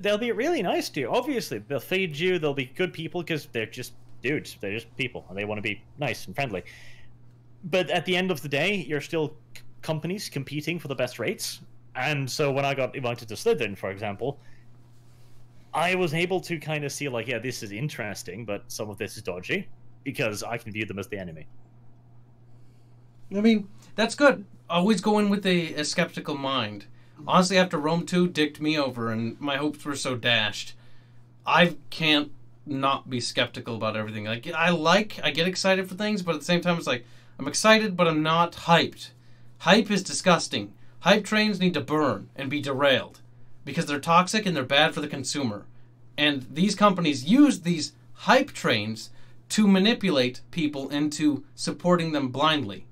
They'll be really nice to you. Obviously, they'll feed you. They'll be good people because they're just dudes. They're just people, and they want to be nice and friendly. But at the end of the day, you're still companies competing for the best rates. And so when I got invited to Slytherin, for example, I was able to kind of see, like, yeah, this is interesting, but some of this is dodgy because I can view them as the enemy. I mean, that's good. Always go in with a skeptical mind. Honestly, after Rome 2 dicked me over and my hopes were so dashed, I can't not be skeptical about everything. Like, I get excited for things, but at the same time, it's like, I'm excited, but I'm not hyped. Hype is disgusting. Hype trains need to burn and be derailed because they're toxic and they're bad for the consumer. And these companies use these hype trains to manipulate people into supporting them blindly,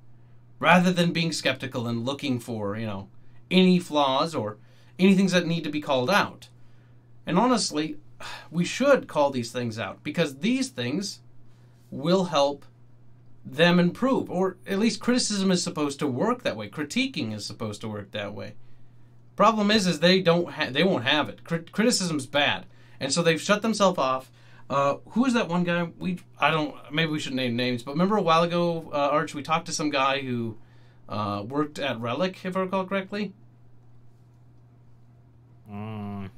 rather than being skeptical and looking for, you know, any flaws or anything that need to be called out. And honestly, we should call these things out because these things will help them improve, or at least criticism is supposed to work that way. Critiquing is supposed to work that way. Problem is they won't have it. Criticism's bad, and so they've shut themselves off. Who is that one guy? Maybe we should name names, but remember a while ago, Arch, we talked to some guy who worked at Relic, if I recall correctly. It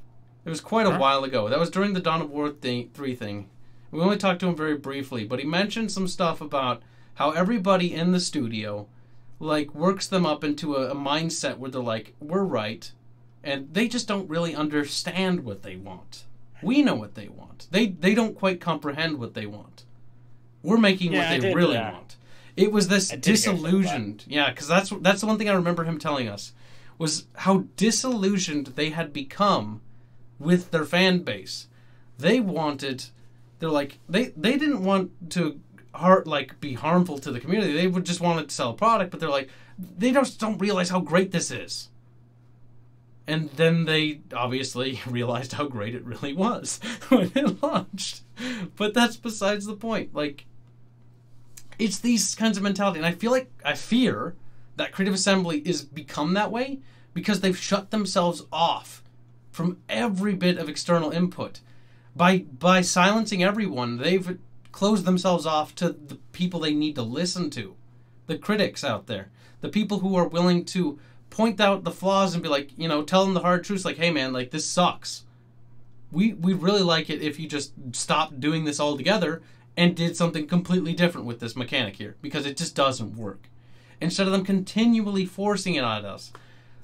was quite a while ago. That was during the Dawn of War 3 thing. We only talked to him very briefly, but he mentioned some stuff about how everybody in the studio, like, works them up into a mindset where they're like, we're right, and they just don't really understand what they want. We know what they want. They don't quite comprehend what they want. We're making what they really want. It was this I did hear something about disillusioned. Yeah, because that's the one thing I remember him telling us, was how disillusioned they had become with their fan base. They didn't want to be harmful to the community. They would just wanted to sell a product, but they're like, they just don't realize how great this is. And then they obviously realized how great it really was when it launched. But that's besides the point. Like, it's these kinds of mentality. And I fear that Creative Assembly is become that way because they've shut themselves off from every bit of external input. By silencing everyone, they've closed themselves off to the people they need to listen to. The critics out there. The people who are willing to point out the flaws and be like, tell them the hard truths, like, hey man, like, this sucks. We'd really like it if you just stopped doing this altogether and did something completely different with this mechanic here, because it just doesn't work. Instead of them continually forcing it on us.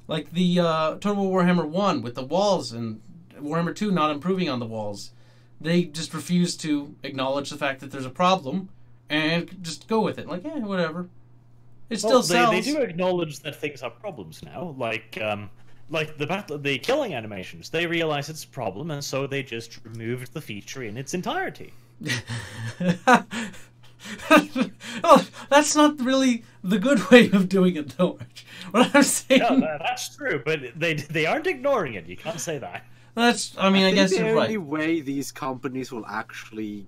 Like the Total War Warhammer 1 with the walls and Warhammer 2 not improving on the walls. They just refuse to acknowledge the fact that there's a problem and just go with it. Like, whatever. It still sells. They do acknowledge that things are problems now. Like the killing animations. They realize it's a problem, and so they just removed the feature in its entirety. Oh, that's not really the good way of doing it, though. What I'm saying... No, that's true, but they aren't ignoring it. You can't say that. I guess you're right. The only way these companies will actually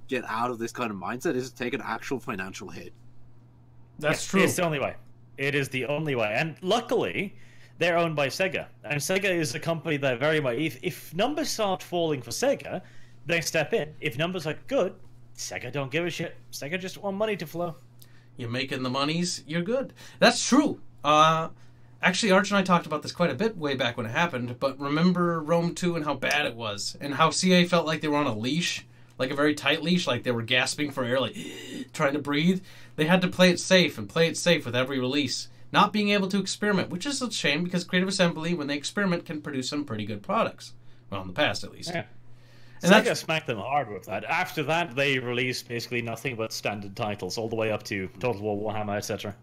get out of this kind of mindset is to take an actual financial hit. That's true. It's the only way. It is the only way. And luckily, they're owned by Sega. And Sega is a company that very much... If numbers start falling for Sega, they step in. If numbers are good, Sega don't give a shit. Sega just want money to flow. You're making the monies, you're good. That's true. Actually, Arch and I talked about this quite a bit way back when it happened, but remember Rome 2 and how bad it was, and how CA felt like they were on a leash, like a very tight leash, like they were gasping for air, like trying to breathe. They had to play it safe with every release, not being able to experiment, which is a shame because Creative Assembly, when they experiment, can produce some pretty good products. Well, in the past, at least. Yeah. And Sega smacked them hard with that. After that, they released basically nothing but standard titles, all the way up to Total War Warhammer, etc.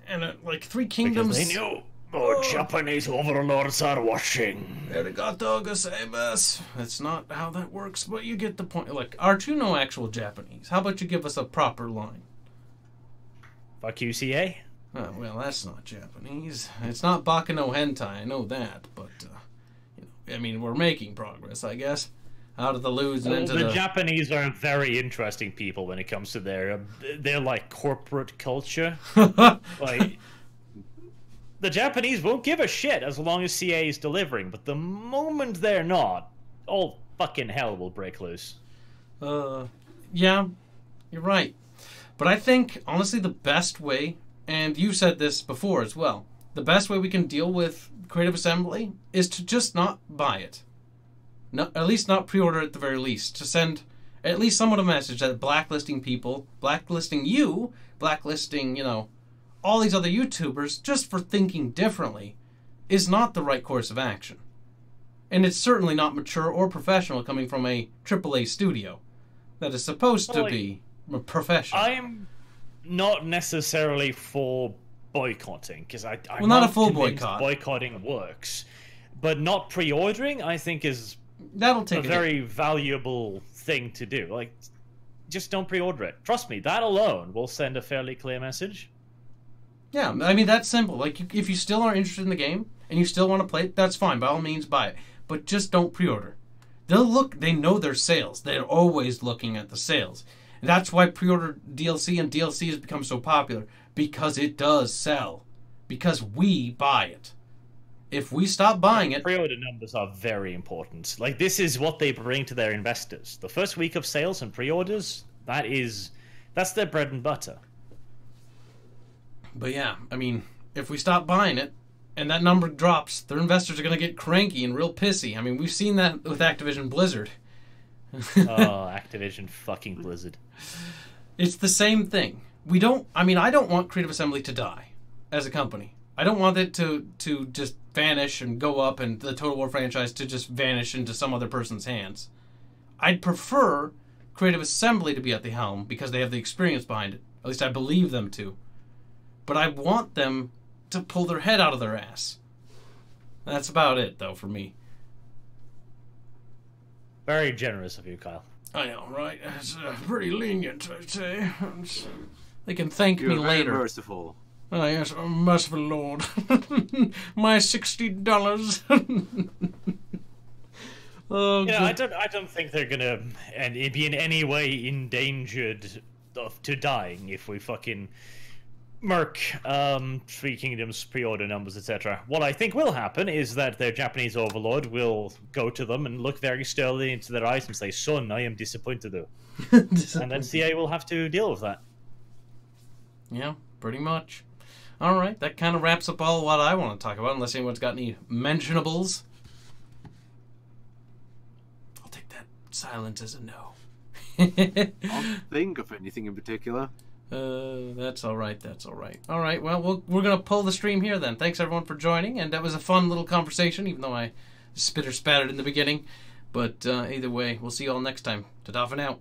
And like Three Kingdoms... Because they knew more Japanese overlords are watching. Arigato gozaimasu. That's not how that works, but you get the point. Like, Arch, you know actual Japanese. How about you give us a proper line? Fuck you, CA. Oh, well, that's not Japanese. It's not Baka no Hentai, I know that, but, we're making progress, I guess. Out of the lose and into the Japanese are very interesting people when it comes to their like corporate culture. Like, the Japanese won't give a shit as long as CA is delivering, but the moment they're not, all fucking hell will break loose. Yeah, you're right. But I think, honestly, the best way, and you said this before as well, the best way we can deal with Creative Assembly is to just not buy it. No, at least not pre-order at the very least. To send at least somewhat a message that blacklisting people, blacklisting you, blacklisting, all these other YouTubers just for thinking differently is not the right course of action. And it's certainly not mature or professional coming from a AAA studio that is supposed to be professional. I'm not necessarily for boycotting, because I'm not a full boycott. Boycotting works. But not pre-ordering, I think, is... That'll take a very valuable thing to do. Like, just don't pre-order it. Trust me, that alone will send a fairly clear message. Yeah, that's simple. Like, if you still are interested in the game and you still want to play it, that's fine. By all means, buy it. But just don't pre-order. They know their sales. They're always looking at the sales. And that's why pre-order DLC and DLC has become so popular. Because it does sell. Because we buy it. If we stop buying it... Pre-order numbers are very important. Like, this is what they bring to their investors. The first week of sales and pre-orders, that's their bread and butter. But yeah, if we stop buying it, and that number drops, their investors are going to get cranky and real pissy. We've seen that with Activision Blizzard. Oh, Activision fucking Blizzard. It's the same thing. I don't want Creative Assembly to die as a company. I don't want it to just vanish and go up and the Total War franchise to just vanish into some other person's hands. I'd prefer Creative Assembly to be at the helm because they have the experience behind it At least I believe them to. But I want them to pull their head out of their ass. That's about it, though, for me. Very generous of you, Kyle. I know, right? It's pretty lenient, I'd say. They can thank me You're very later. merciful. Oh, yes, oh, merciful Lord. My $60. Oh, Yeah, good. I don't think they're gonna be in any way endangered to dying if we fucking murk Three Kingdoms pre-order numbers, etc. What I think will happen is that their Japanese overlord will go to them and look very sternly into their eyes and say, "Son, I am disappointed though." And then CA will have to deal with that. Yeah, pretty much. All right, that kind of wraps up all what I want to talk about, unless anyone's got any mentionables. I'll take that silence as a no. Can't think of anything in particular. That's all right. That's all right. All right. Well, we're gonna pull the stream here then. Thanks everyone for joining, and that was a fun little conversation, even though I spitter spattered in the beginning. But either way, we'll see you all next time. Ta-ta for now.